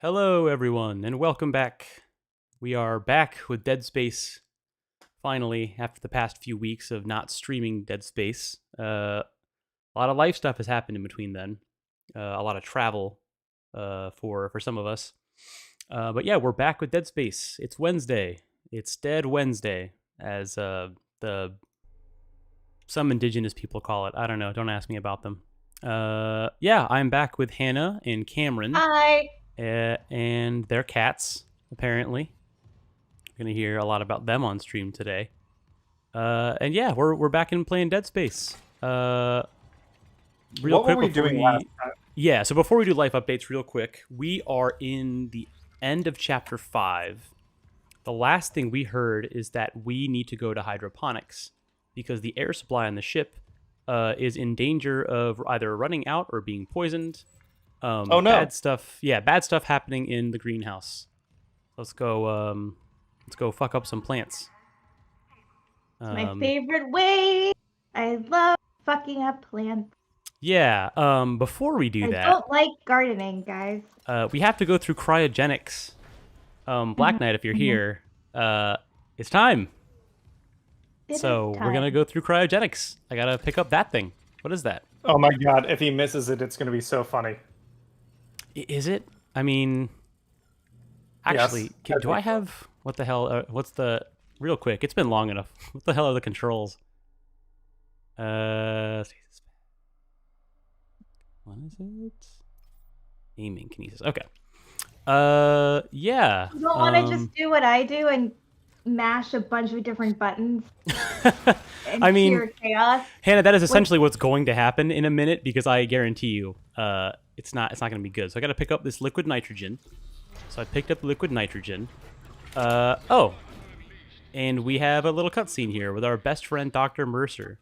Hello, everyone, and welcome back. We are back with Dead Space, finally, after the past few weeks of not streaming Dead Space. A lot of life stuff has happened in between then. A lot of travel for some of us. But yeah, we're back with Dead Space. It's Wednesday. It's Dead Wednesday, as some indigenous people call it. I don't know. Don't ask me about them. Yeah, I'm back with Hannah and Cameron. Hi. And their cats, apparently. We're gonna hear a lot about them on stream today. And yeah, we're back in playing Dead Space. What were we doing last time? Yeah, so before we do life updates, real quick, we are in the end of Chapter 5. The last thing we heard is that we need to go to Hydroponics because the air supply on the ship is in danger of either running out or being poisoned. Oh no! Bad stuff. Yeah, bad stuff happening in the greenhouse. Let's go. Let's go fuck up some plants. My favorite way. I love fucking up plants. Yeah. Before we do that, I don't like gardening, guys. we have to go through cryogenics. Black Knight, if you're here, it's time. We're gonna go through cryogenics. I gotta pick up that thing. What is that? Oh my god! If he misses it, it's gonna be so funny. Is it? I mean, actually, yes, do I have what the hell? What's the real quick? It's been long enough. What the hell are the controls? What is it? Aiming kinesis. Okay. Yeah. You don't want to just do what I do and mash a bunch of different buttons. I mean, pure chaos. Hannah, that is essentially what's going to happen in a minute because I guarantee you, it's not going to be good. So I got to pick up this liquid nitrogen. So I picked up liquid nitrogen. Oh, and we have a little cutscene here with our best friend, Dr. Mercer.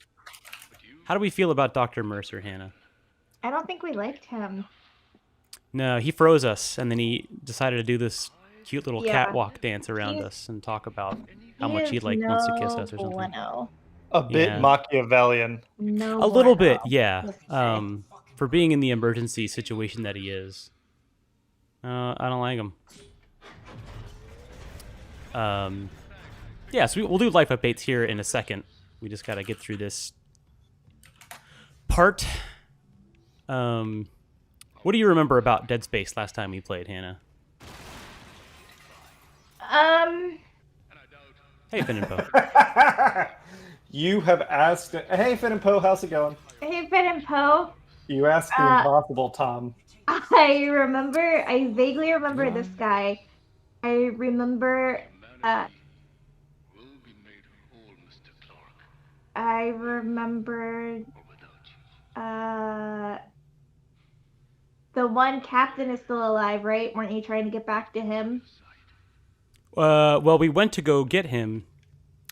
How do we feel about Dr. Mercer, Hannah? I don't think we liked him. No, he froze us, and then he decided to do this cute little catwalk dance around us and talk about how much he wants to kiss us or something. Bueno. A bit Machiavellian. No a little bueno. bit, yeah. For being in the emergency situation that he is. I don't like him. Yeah, so we'll do life updates here in a second. We just gotta get through this part. What do you remember about Dead Space last time we played, Hannah? Hey, Finn and Poe. You have asked... Hey, Finn and Poe, how's it going? Hey, Finn and Poe. You asked the impossible, Tom. I vaguely remember this guy. I remember, I remember, the one captain is still alive, right? Weren't you trying to get back to him? Well, we went to go get him,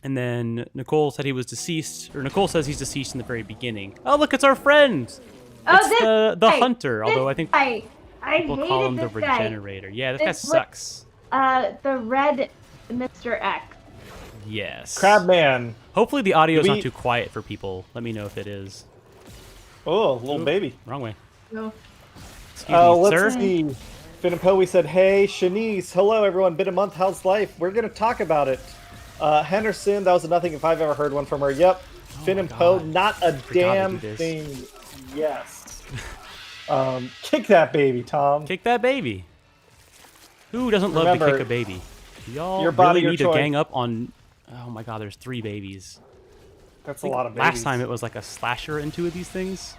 and then Nicole said he was deceased, or Nicole says he's deceased in the very beginning. Oh, look, it's our friend! It's the hunter, although I think people call him the regenerator. Yeah, this guy sucks. The red Mr. X. Yes. Crabman. Hopefully the audio is not too quiet for people. Let me know if it is. Oh, little baby. Wrong way. No. Excuse me, let's sir. see. Finn and Poe, we said, hey, Shanice, hello everyone, been a month, how's life? We're going to talk about it. Henderson, that was nothing if I've ever heard one from her. Yep. Finn and Poe, not a damn thing. Yes. Kick that baby, Tom. Kick that baby. Who doesn't love to kick a baby? Y'all really need to gang up on... Oh my god, there's 3 babies. That's a lot of babies. Last time it was like a slasher in 2 of these things.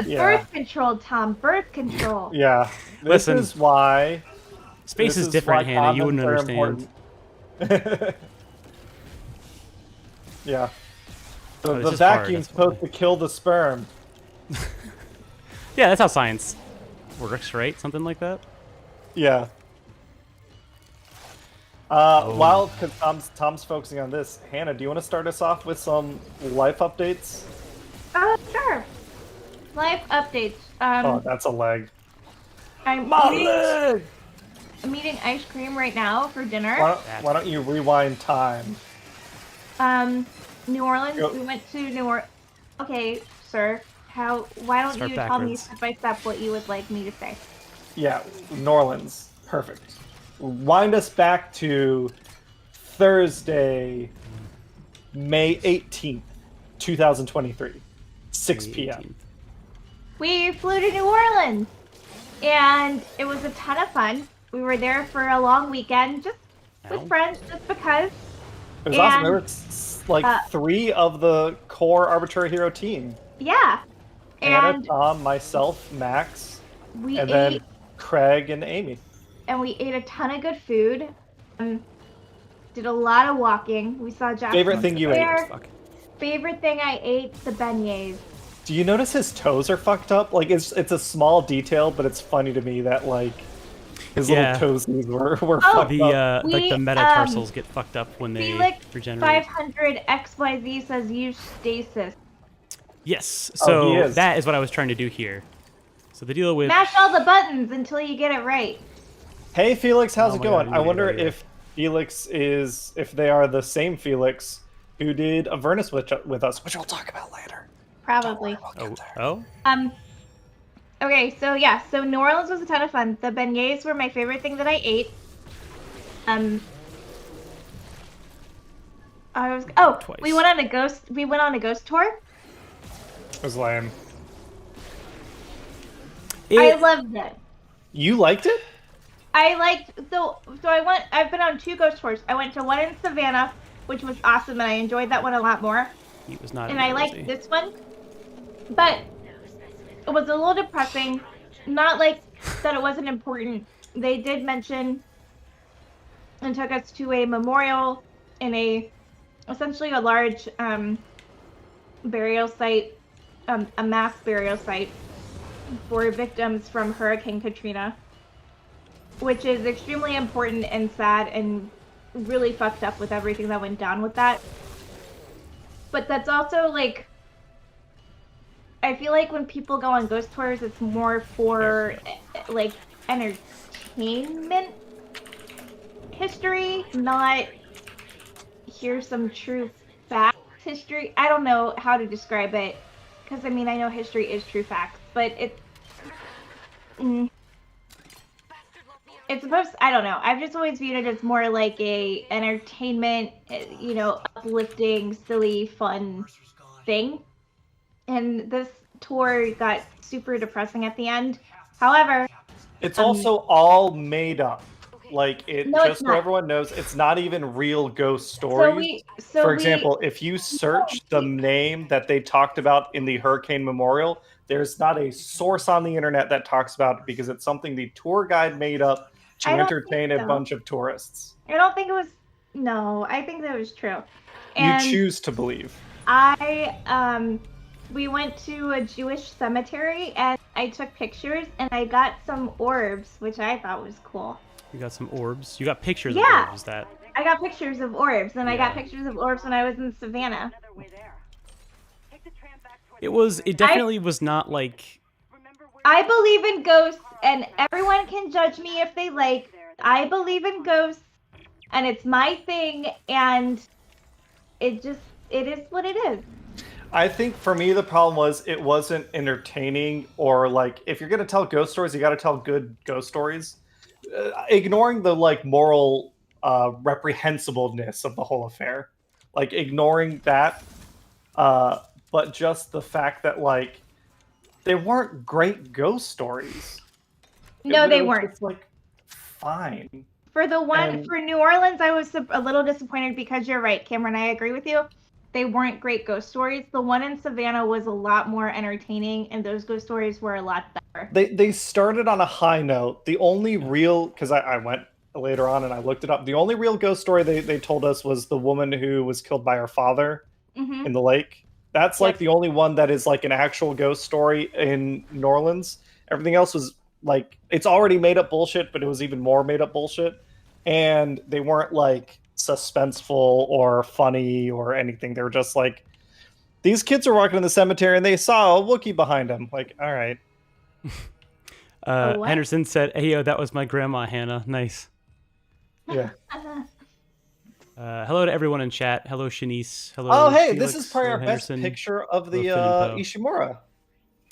Birth control, Tom. Birth control. Yeah. This is why... Space is different, Hannah. You wouldn't understand. Yeah. The vacuum's supposed to kill the sperm. Yeah, that's how science works, right? Something like that? Yeah. While because Tom's focusing on this, Hannah, do you want to start us off with some life updates? Sure. Life updates. Oh, that's a leg. I'm eating ice cream right now for dinner. Why don't you rewind time? New Orleans. We went to New Orleans. Okay, sir. Why don't you tell me step by step what you would like me to say? Yeah, New Orleans. Perfect. Wind us back to Thursday, May 18th, 2023, 6 p.m. We flew to New Orleans, and it was a ton of fun. We were there for a long weekend, just with friends, just because. It was awesome. There were like 3 of the core Arbitrary Hero team. Yeah. Anna, Tom, myself, Max, and then Craig and Amy. And we ate a ton of good food. Did a lot of walking. We saw Jack. Favorite thing you ate? Favorite thing I ate, the beignets. Do you notice his toes are fucked up? Like, it's a small detail, but it's funny to me that, like, his little toesies were fucked up. Like the metatarsals get fucked up when they regenerate. 500 XYZ says use stasis. Yes, so that is what I was trying to do here. So the deal with... Mash all the buttons until you get it right. Hey, Felix, how's it going? I wonder if Felix is... If they are the same Felix who did Avernus with us, which we'll talk about later. Probably. Oh? Okay, so yeah, so New Orleans was a ton of fun. The beignets were my favorite thing that I ate. We went on a ghost tour. It was lame. I loved it. You liked it? I've been on 2 ghost tours. I went to one in Savannah, which was awesome, and I enjoyed that one a lot more. He was not. And I liked this one, but it was a little depressing. Not like that it wasn't important. They did mention and took us to a memorial in essentially a large burial site, a mass burial site for victims from Hurricane Katrina, which is extremely important and sad and really fucked up with everything that went down with that. But that's also like, I feel like when people go on ghost tours, it's more for like entertainment history, not here's some true fact history. I don't know how to describe it, because I mean, I know history is true facts, but it's supposed, I don't know. I've just always viewed it as more like a entertainment, uplifting, silly, fun thing. And this tour got super depressing at the end. However, it's also all made up. Like, just so everyone knows, it's not even real ghost stories. For example, if you search the name that they talked about in the Hurricane Memorial, there's not a source on the internet that talks about it because it's something the tour guide made up to entertain a bunch of tourists. I don't think it was... No, I think that was true. And you choose to believe. We went to a Jewish cemetery, and I took pictures, and I got some orbs, which I thought was cool. You got some orbs? You got pictures of orbs? I got pictures of orbs, and I got pictures of orbs when I was in Savannah. It definitely was not like... I believe in ghosts, and everyone can judge me if they like. I believe in ghosts, and it's my thing, and it is what it is. I think for me the problem was it wasn't entertaining, or like, if you're gonna tell ghost stories, you got to tell good ghost stories. Ignoring the like moral reprehensibleness of the whole affair, like ignoring that, but just the fact that like they weren't great ghost stories. No, they weren't. It's like fine. For New Orleans, I was a little disappointed because you're right, Cameron. I agree with you. They weren't great ghost stories. The one in Savannah was a lot more entertaining, and those ghost stories were a lot better. They started on a high note. The only real, because I went later on and I looked it up, the only real ghost story they told us was the woman who was killed by her father in the lake. That's like the only one that is like an actual ghost story in New Orleans. Everything else was like, it's already made up bullshit, but it was even more made up bullshit. And they weren't like suspenseful or funny or anything. They were just like, these kids are walking in the cemetery and they saw a Wookiee behind them. Like, all right. Henderson said, "Hey, yo, that was my grandma, Hannah. Nice." Yeah. Hello to everyone in chat. Hello, Shanice. Hello. Oh, hey, Felix. this is probably our best picture of the Ishimura.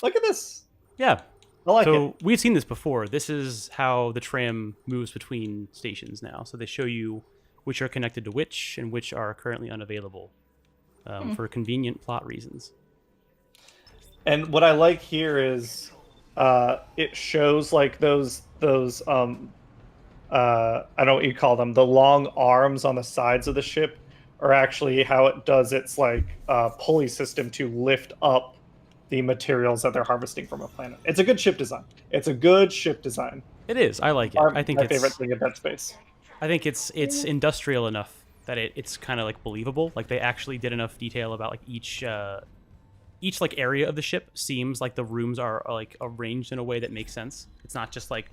Look at this. Yeah. I like so it. we've seen this before. This is how the tram moves between stations now. So they show you which are connected to which and which are currently unavailable for convenient plot reasons. And what I like here is it shows like those I don't know what you call them, the long arms on the sides of the ship are actually how it does its like pulley system to lift up the materials that they're harvesting from a planet. It's a good ship design. It's a good ship design. It is. I like it. I think my it's favorite thing in Dead Space. I think it's industrial enough that it's kind of like believable. Like they actually did enough detail about like each like area of the ship seems like the rooms are like arranged in a way that makes sense. It's not just like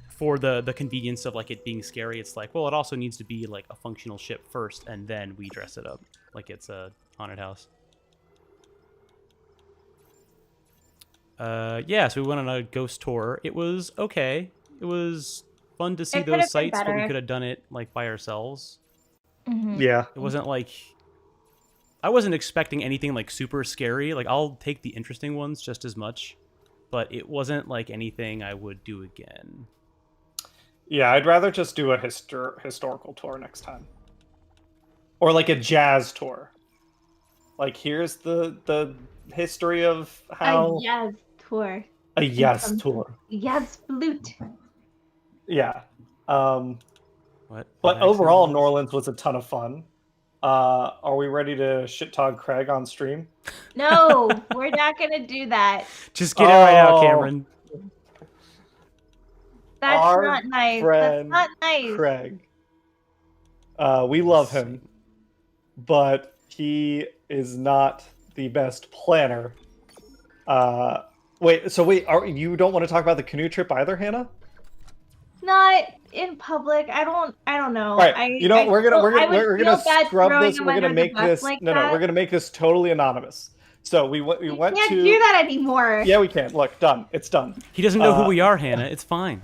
for the convenience of like it being scary. It's like, well, it also needs to be like a functional ship first, and then we dress it up like it's a haunted house. Yeah, so we went on a ghost tour. It was okay. It was fun to see those sites, but we could have done it like by ourselves. Yeah. It wasn't like I wasn't expecting anything like super scary. Like I'll take the interesting ones just as much, but it wasn't like anything I would do again. Yeah, I'd rather just do a historical tour next time. Or like a jazz tour. Like here's the history of how A jazz tour. A yes tour. Jazz flute. Yeah. What? But overall, New Orleans was a ton of fun. Are we ready to shit talk Craig on stream? No, we're not gonna do that. Just get it right out, Cameron. That's Our not nice. That's friend not nice. Craig. We love him, but he is not the best planner. Wait, you don't want to talk about the canoe trip either, Hannah? Not in public. I don't know. All right, we're gonna scrub this. We're gonna make this we're gonna make this totally anonymous. So we went to. Can't do that anymore. Yeah, we can. Look, done. It's done. He doesn't know who we are, Hannah. It's fine.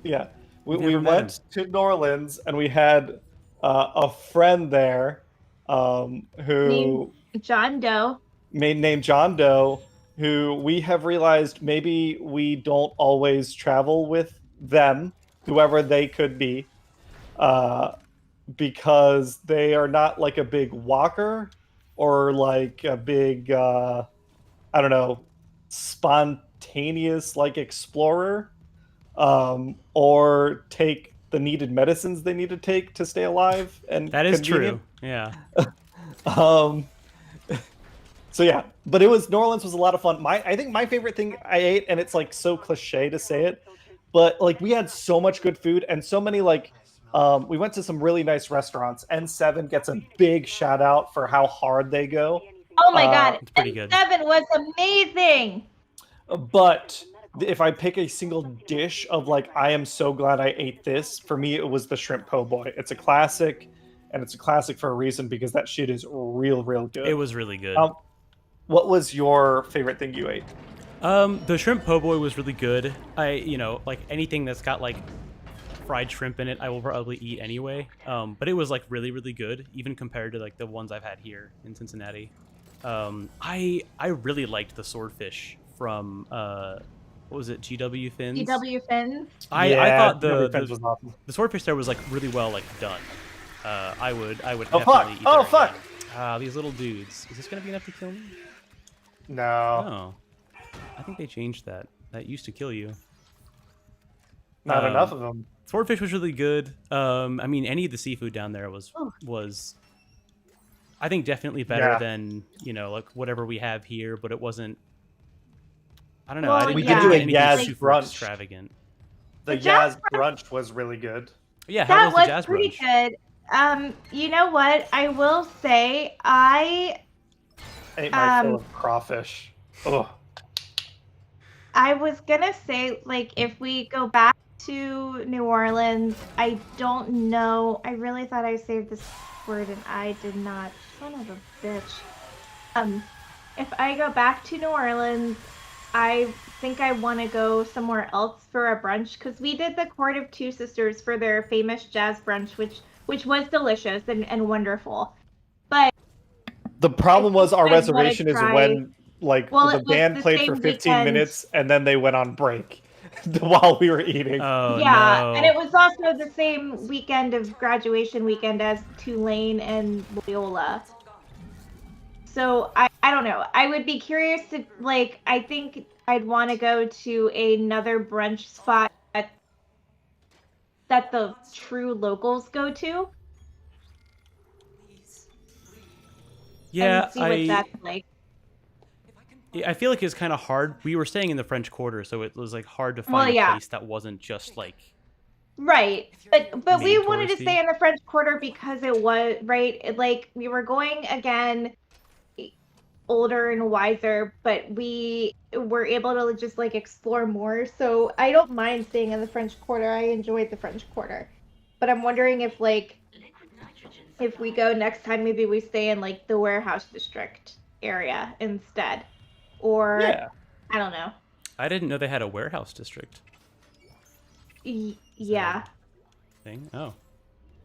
Yeah, we went to New Orleans and we had a friend there who named John Doe. Named John Doe, who we have realized maybe we don't always travel with them, whoever they could be, because they are not like a big walker or like a big, I don't know, spontaneous like explorer, or take the needed medicines they need to take to stay alive. And that is true. Yeah. So yeah, but New Orleans was a lot of fun. I think my favorite thing I ate, and it's like so cliche to say it, but like we had so much good food and so many like, we went to some really nice restaurants. N7 gets a big shout out for how hard they go. Oh my god, N7 was amazing. But if I pick a single dish of like, I am so glad I ate this, for me it was the shrimp po' boy. It's a classic, and it's a classic for a reason because that shit is real good. It was really good. What was your favorite thing you ate? The shrimp po' boy was really good. Like anything that's got like fried shrimp in it, I will probably eat anyway. But it was like really good, even compared to like the ones I've had here in Cincinnati. I really liked the swordfish from what was it, GW Fins? GW Fins. I thought was awesome. The swordfish there was like really well like done. I would Oh definitely fuck! eat Oh there fuck! again. These little dudes. Is this gonna be enough to kill me? No. No. I think they changed that. That used to kill you. Not enough of them. Swordfish was really good. I mean, any of the seafood down there was I think definitely better than, like whatever we have here, but it wasn't, I don't know. Well, we did do a Yaz brunch. Extravagant. The Yaz brunch was really good. Yeah, how was the Jazz pretty brunch? Good. You know what? I will say I ate my fill of crawfish. Ugh. I was gonna say, like, if we go back to New Orleans, I don't know. I really thought I saved this word and I did not. Son of a bitch. If I go back to New Orleans, I think I want to go somewhere else for a brunch, because we did the Court of Two Sisters for their famous jazz brunch, which was delicious and wonderful. But the problem was our reservation is Like Well, the it was band the played for same 15 weekend. minutes and then they went on break while we were eating. Oh Yeah, no. and it was also the same weekend of graduation weekend as Tulane and Loyola. So I don't know. I would be curious to like. I think I'd want to go to another brunch spot that the true locals go to Yeah, and see what that's like. I feel like it's kind of hard. We were staying in the French Quarter, so it was like hard to Well, find a yeah, place that wasn't just like right. But we made wanted to touristy. stay in the French Quarter because it was right. Like we were going again, older and wiser, but we were able to just like explore more. So I don't mind staying in the French Quarter. I enjoyed the French Quarter, but I'm wondering if like if we go next time, maybe we stay in like the warehouse district area instead, or Yeah. I don't know. I didn't know they had a warehouse district Yeah, thing. Oh,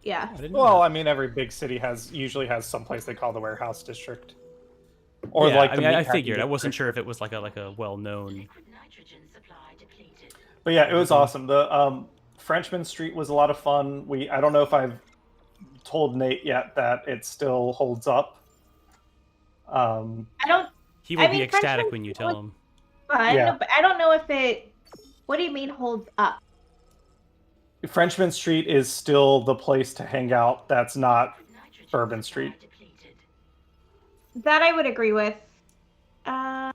yeah. I didn't know Well, that. I mean, every big city usually has some place they call the warehouse district. Or Yeah, like I the mean, I meatpacking figured. I wasn't district. sure if it was like a well-known. But yeah, it was awesome. The Frenchman Street was a lot of fun. I don't know if I've told Nate yet that it still holds up. I don't. He will I be mean, ecstatic Frenchman when you tell was him. fun, Yeah. but I don't know if it. What do you mean holds up? Frenchman Street is still the place to hang out. That's not Bourbon Street. That I would agree with. Uh,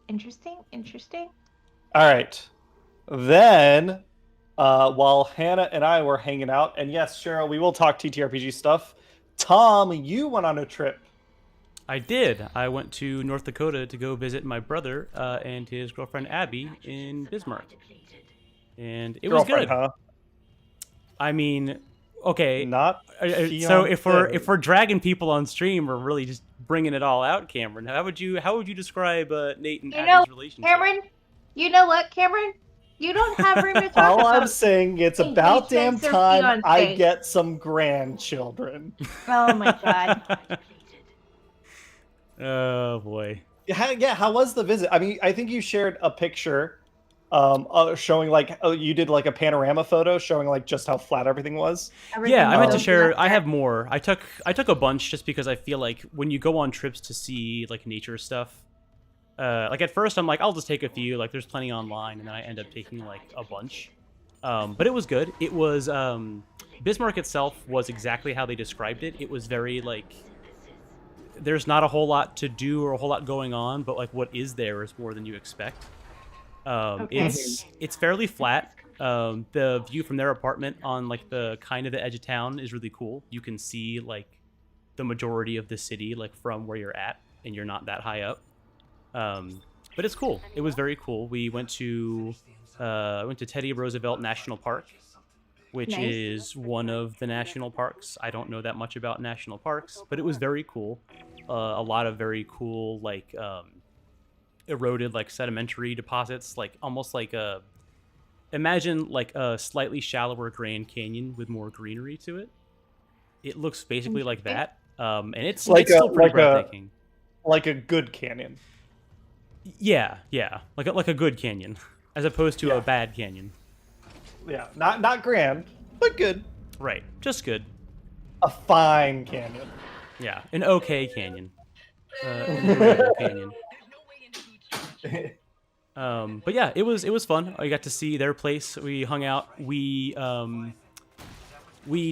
interesting. Interesting. All right. Then, while Hannah and I were hanging out, and yes, Cheryl, we will talk TTRPG stuff. Tom, you went on a trip. I did. I went to North Dakota to go visit my brother and his girlfriend Abby in Bismarck, and it was good. Huh? I mean, okay. Not So if we're dragging people on stream, we're really just bringing it all out, Cameron. How would you describe Nate and Abby's relationship? Cameron, you know what, Cameron? You don't have room to talk All about I'm saying, it's about damn engagements or time I fiancés. get some grandchildren. Oh my god. Oh boy. Yeah, how was the visit? I mean, I think you shared a picture showing like you did like a panorama photo showing like just how flat everything was. Yeah, I meant to was share. I there. have more. I took a bunch just because I feel like when you go on trips to see like nature stuff, like at first I'm like I'll just take a few. Like there's plenty online, and then I end up taking like a bunch. But it was good. It was Bismarck itself was exactly how they described it. It was very like there's not a whole lot to do or a whole lot going on, but like what is there is more than you expect. Okay. It's fairly flat. The view from their apartment on like the kind of the edge of town is really cool. You can see like the majority of the city like from where you're at, and you're not that high up. But it's cool. It was very cool. We went to Teddy Roosevelt National Park, which Nice. is one of the national parks. I don't know that much about national parks, but it was very cool. A lot of very cool like eroded like sedimentary deposits, like almost like imagine like a slightly shallower Grand Canyon with more greenery to it. It looks basically like that, and it's still pretty breathtaking. Like a good canyon. Yeah, like a good canyon, as opposed to a bad canyon. Yeah, not grand, but good. Right, just good. A fine canyon. Yeah, an okay canyon. An agreeable canyon. But yeah, it was fun. I got to see their place. We hung out. We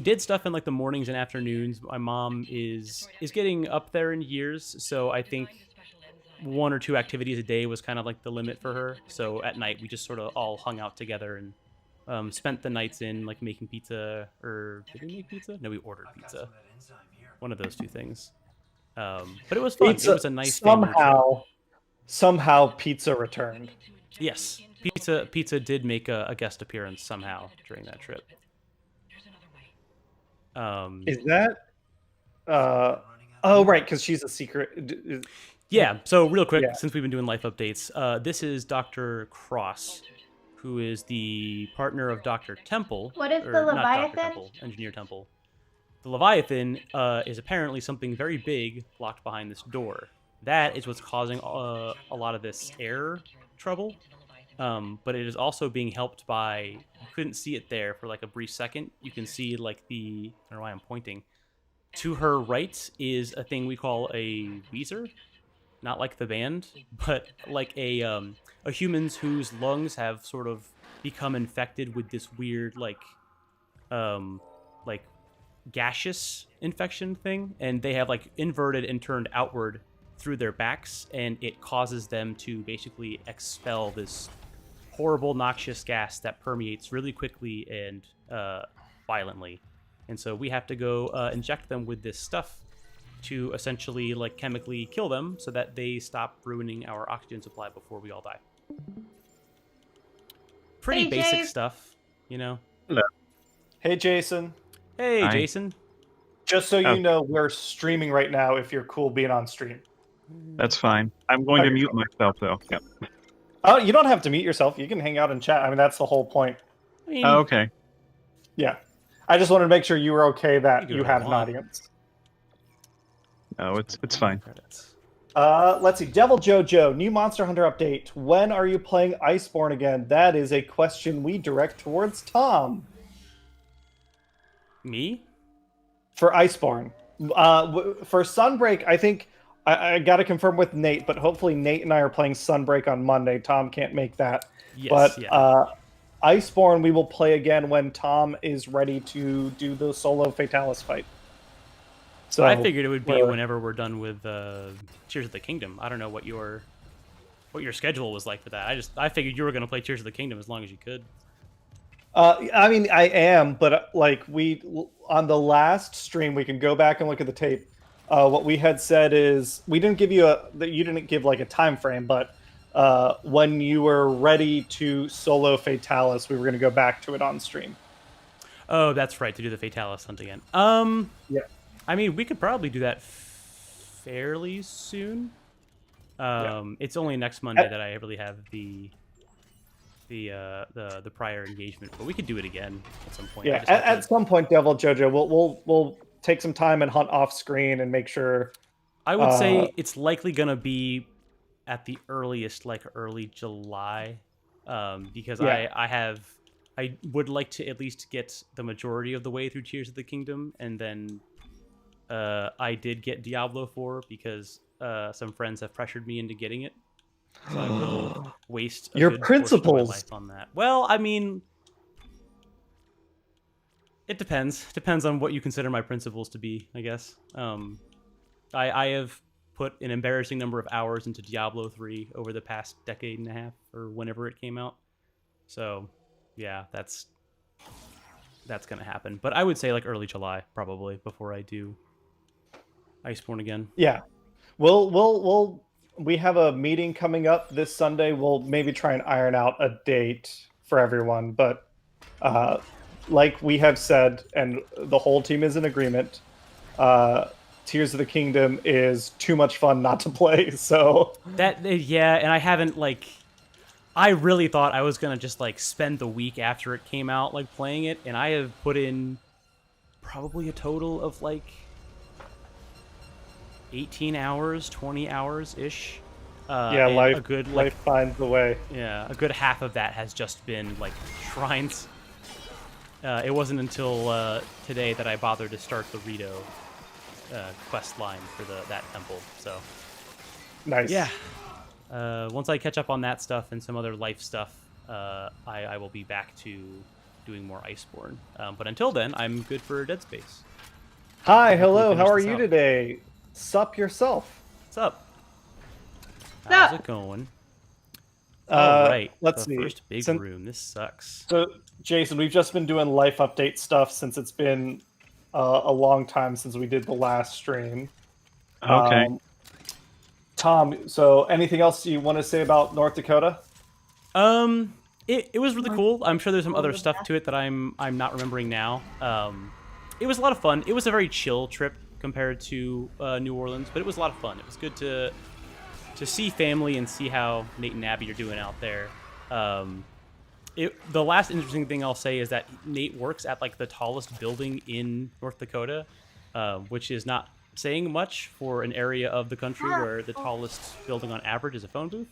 did stuff in like the mornings and afternoons. My mom is getting up there in years, so I think 1 or 2 activities a day was kind of like the limit for her. So at night we just sort of all hung out together and spent the nights in like making pizza. Or did we make pizza? No, we ordered pizza. One of those 2 things. But it was fun. It was a nice somehow pizza returned. Yes, pizza did make a guest appearance somehow during that trip. Is that? Oh, right, because she's a secret. Yeah. So real quick, since we've been doing life updates, this is Dr. Cross, who is the partner of Dr. Temple. What is the Not Leviathan? Dr. Temple, Engineer Temple. The Leviathan is apparently something very big locked behind this door. That is what's causing a lot of this air trouble. But it is also being helped by, you couldn't see it there for like a brief second. You can see like I don't know why I'm pointing. To her right is a thing we call a Weezer. Not like the band, but like a humans whose lungs have sort of become infected with this weird like gaseous infection thing, and they have like inverted and turned outward through their backs, and it causes them to basically expel this horrible noxious gas that permeates really quickly and violently. And so we have to go inject them with this stuff to essentially like chemically kill them so that they stop ruining our oxygen supply before we all die. Pretty Hey, basic Jay. stuff, you know? Hello. Hey, Jason. Hey, Hi. Jason. Just so Oh. you know, we're streaming right now if you're cool being on stream. That's fine. I'm going to Okay. mute myself, though. Yep. Oh, you don't have to mute yourself. You can hang out and chat. I mean, that's the whole point. I mean, Oh, okay. Yeah. I just wanted to make sure you were okay that do you whatever had you an want. audience. No, it's fine. Credits. Let's see. Devil Jojo, new Monster Hunter update. When are you playing Iceborne again? That is a question we direct towards Tom Me? for Iceborne. For Sunbreak, I think I got to confirm with Nate, but hopefully Nate and I are playing Sunbreak on Monday. Tom can't make that. Yes, But yeah. Iceborne, we will play again when Tom is ready to do the solo Fatalis fight. So I figured it would be we're- whenever we're done with Tears of the Kingdom. I don't know what your schedule was like for that. I figured you were going to play Tears of the Kingdom as long as you could. I mean, I am, but like on the last stream, we can go back and look at the tape. What we had said is we didn't give you you didn't give like a time frame, but when you were ready to solo Fatalis, we were going to go back to it on stream. Oh, that's right, to do the Fatalis hunt again. Yeah. I mean, we could probably do that fairly soon. It's only next Monday that I really have the prior engagement, but we could do it again at some point. Yeah, at some point, Devil Jojo, we'll take some time and hunt off screen and make sure. I would say it's likely gonna be at the earliest, like early July, because Yeah. I would like to at least get the majority of the way through Tears of the Kingdom, and then I did get Diablo 4 because some friends have pressured me into getting it. So I will waste Your good portion of my principles. life on that. Well, I mean, it depends. Depends on what you consider my principles to be, I guess. I have put an embarrassing number of hours into Diablo 3 over the past decade and a half, or whenever it came out. So, yeah, that's gonna happen. But I would say like early July, probably, before I do Iceborne again. Yeah, we have a meeting coming up this Sunday. We'll maybe try and iron out a date for everyone, but like we have said, and the whole team is in agreement, Tears of the Kingdom is too much fun not to play. So Yeah, and I haven't like. I really thought I was gonna just like spend the week after it came out like playing it, and I have put in probably a total of like 18 hours, 20 hours ish. yeah, and life a good life finds a way. Yeah, a good half of that has just been like shrines. It wasn't until today that I bothered to start the Rito quest line for that temple. So Nice. yeah, once I catch up on that stuff and some other life stuff, I will be back to doing more Iceborne. But until then, I'm good for Dead Space. Hi, Hopefully hello. finish How are this you out. today? Sup yourself. What's up? Sup? How's it going? All right, Let's the see. first big Since- room. This sucks. So, Jason, we've just been doing life update stuff since it's been a long time since we did the last stream. Okay. Tom, so anything else you want to say about North Dakota? It was really cool. I'm sure there's some other stuff to it that I'm not remembering now. It was a lot of fun. It was a very chill trip compared to New Orleans, but it was a lot of fun. It was good to see family and see how Nate and Abby are doing out there. The last interesting thing I'll say is that Nate works at like the tallest building in North Dakota, which is not saying much for an area of the country where the tallest building on average is a phone booth.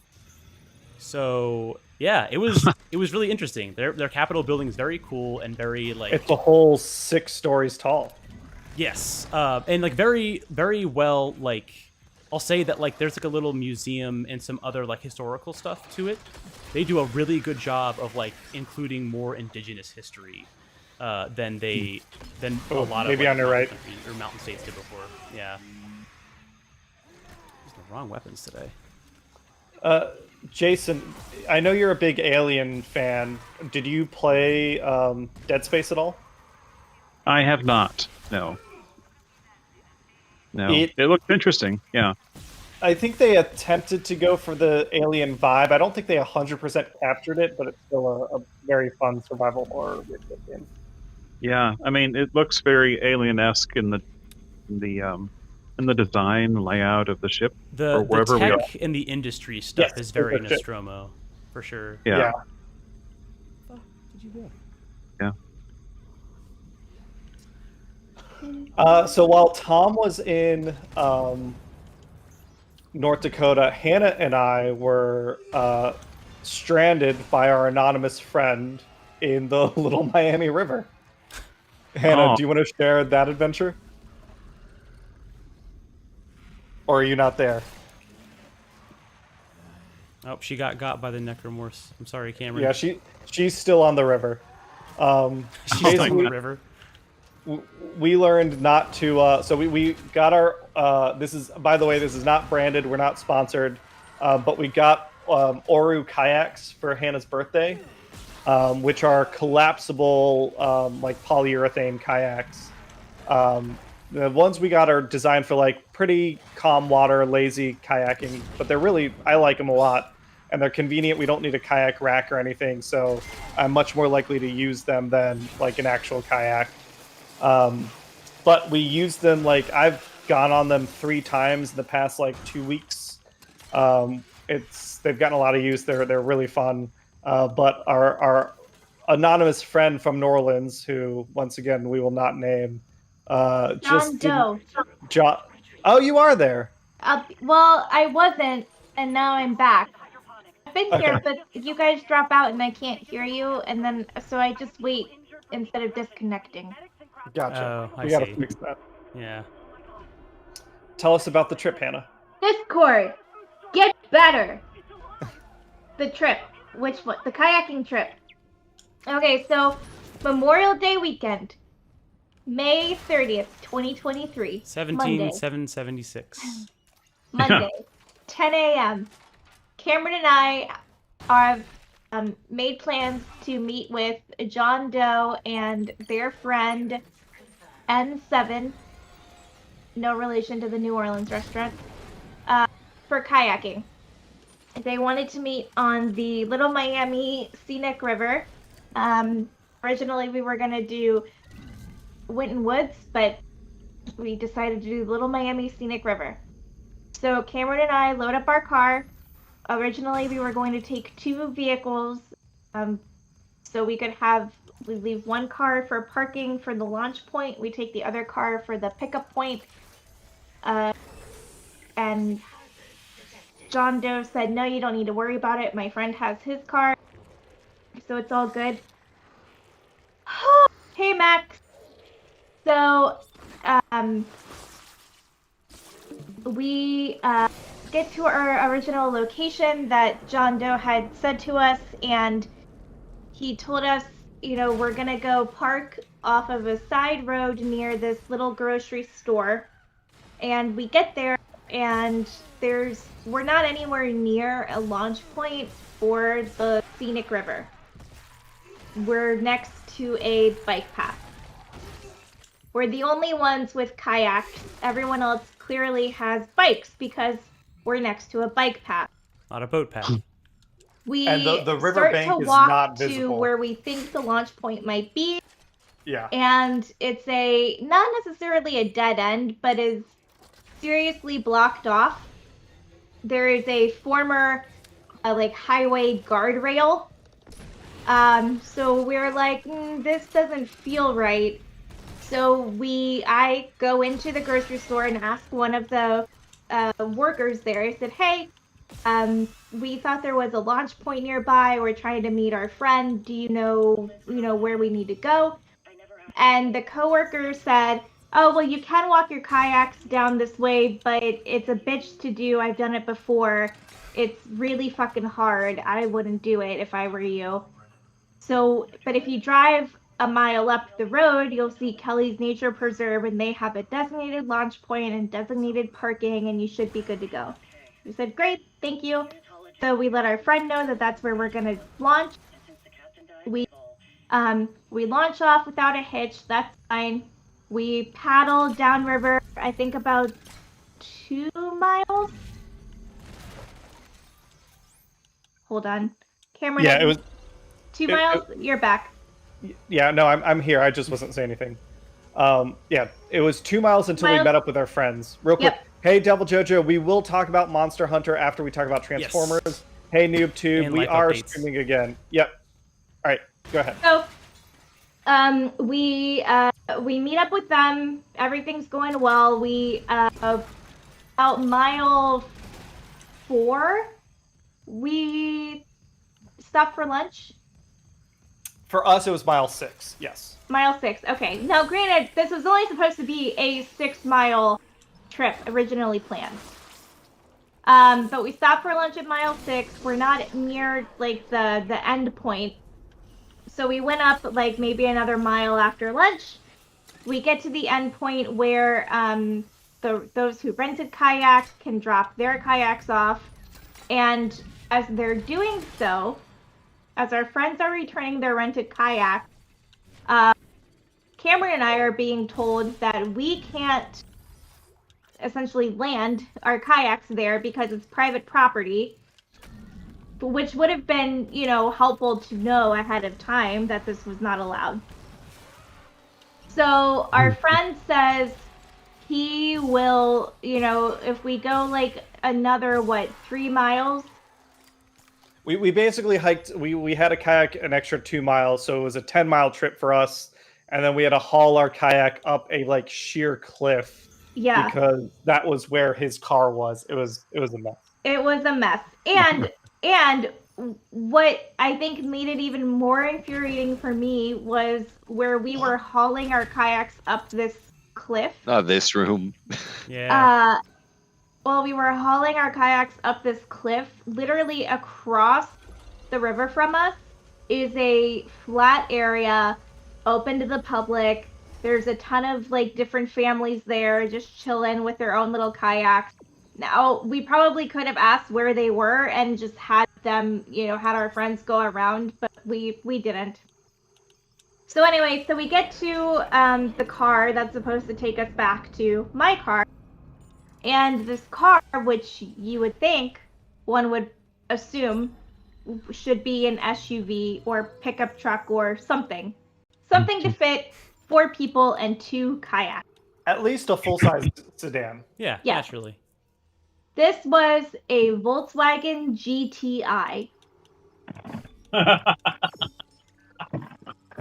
So yeah, it was really interesting. Their Capitol building is very cool and very like It's a whole 6 stories tall. yes, and like very very well like. I'll say that like there's like a little museum and some other like historical stuff to it. They do a really good job of like including more indigenous history than a lot of maybe like, on your right or mountain states did before. Yeah, using the wrong weapons today. Jason, I know you're a big Alien fan. Did you play Dead Space at all? I have not. No. No. It looks interesting. Yeah. I think they attempted to go for the Alien vibe. I don't think they 100% captured it, but it's still a very fun survival horror video game. Yeah. I mean, it looks very alien-esque in the design layout of the ship or wherever the we are. tech and the industry stuff Yes, is very that's it. Nostromo, for sure. Yeah. Did you go? Yeah. So while Tom was in North Dakota, Hannah and I were stranded by our anonymous friend in the Little Miami River. Hannah, do you want to share that adventure? Or are you not there? Oh, she got by the necromorphs. I'm sorry, Cameron. Yeah, she's still on the river. She's still on the river. We learned not to. So we got our. This is, by the way, this is not branded. We're not sponsored, but we got Oru kayaks for Hannah's birthday, which are collapsible, like polyurethane kayaks. The ones we got are designed for like pretty calm water, lazy kayaking, but they're really, I like them a lot, and they're convenient. We don't need a kayak rack or anything, so I'm much more likely to use them than like an actual kayak. But we use them, like I've gone on them 3 times in the past like 2 weeks. They've gotten a lot of use. They're really fun. But our anonymous friend from New Orleans, who once again we will not name, just John Doe. John. Oh, you are there. Well, I wasn't, and now I'm back. I've been here, Okay. but you guys drop out and I can't hear you, and then so I just wait instead of disconnecting. Gotcha. Oh, I We gotta see. fix that. Yeah. Tell us about the trip, Hannah. Discord, get better. The trip, which one? The kayaking trip. Okay, so Memorial Day weekend, May 30th, 2023. 17776. Monday, 10 a.m. Cameron and I are made plans to meet with John Doe and their friend N7, no relation to the New Orleans restaurant, for kayaking. They wanted to meet on the Little Miami Scenic River. Originally, we were going to do Winton Woods, but we decided to do Little Miami Scenic River. So Cameron and I load up our car. Originally, we were going to take 2 vehicles, so we leave one car for parking for the launch point. We take the other car for the pickup point. And John Doe said, no, you don't need to worry about it. My friend has his car, so it's all good. Hey, Max. So, we get to our original location that John Doe had said to us, and he told us, you know, we're gonna go park off of a side road near this little grocery store. And we get there, and we're not anywhere near a launch point for the scenic river. We're next to a bike path. We're the only ones with kayaks. Everyone else clearly has bikes because we're next to a bike path. Not a boat path. And We the start riverbank to is walk not to visible. where we think the launch point might be. Yeah. And it's not necessarily a dead end, but is seriously blocked off. There is a former highway guardrail. So we're like, this doesn't feel right. So I go into the grocery store and ask one of the workers there. I said, "Hey, we thought there was a launch point nearby. We're trying to meet our friend. Do you know where we need to go?" And the coworker said, "Oh, well, you can walk your kayaks down this way, but it's a bitch to do. I've done it before. It's really fucking hard. I wouldn't do it if I were you. So, but if you drive a mile up the road, you'll see Kelly's Nature Preserve, and they have a designated launch point and designated parking, and you should be good to go." We said, "Great, thank you." So we let our friend know that that's where we're going to launch. We launch off without a hitch. That's fine. We paddle downriver, I think about 2 miles. Hold on. Cameron, Yeah, it was 2 miles. You're back. Yeah, no, I'm here. I just wasn't saying anything. Yeah, it was 2 miles until we met up with our friends. Real quick. Yep. Hey, Devil Jojo, we will talk about Monster Hunter after we talk about Transformers. Yes. Hey, NoobTube, And we life are updates. streaming again. Yep. All right, go ahead. So, we meet up with them. Everything's going well. We about mile 4, we stop for lunch. For us, it was mile 6. Yes. Mile 6. Okay. Now, granted, this was only supposed to be a 6-mile trip originally planned. But we stopped for lunch at mile 6. We're not near like the end point. So we went up like maybe another mile after lunch. We get to the end point where those who rented kayaks can drop their kayaks off. And as they're doing so, as our friends are returning their rented kayak, Cameron and I are being told that we can't essentially land our kayaks there because it's private property, which would have been, helpful to know ahead of time that this was not allowed. So our friend says he will, if we go like another, 3 miles? We basically hiked, we had a kayak an extra 2 miles, so it was a 10-mile trip for us, and then we had to haul our kayak up a sheer cliff. Yeah. Because that was where his car was. It was a mess. It was a mess. And what I think made it even more infuriating for me was where we were hauling our kayaks up this cliff. Not this room. Yeah. Well, we were hauling our kayaks up this cliff. Literally across the river from us is a flat area open to the public. There's a ton of different families there just chilling with their own little kayaks. Now, we probably could have asked where they were and just had them, had our friends go around, but we didn't. So anyway, so we get to the car that's supposed to take us back to my car. And this car, which you would think, one would assume, should be an SUV or pickup truck or something. Something to fit 4 people and 2 kayaks. At least a full-size sedan. Yeah, Yeah. naturally. This was a Volkswagen GTI.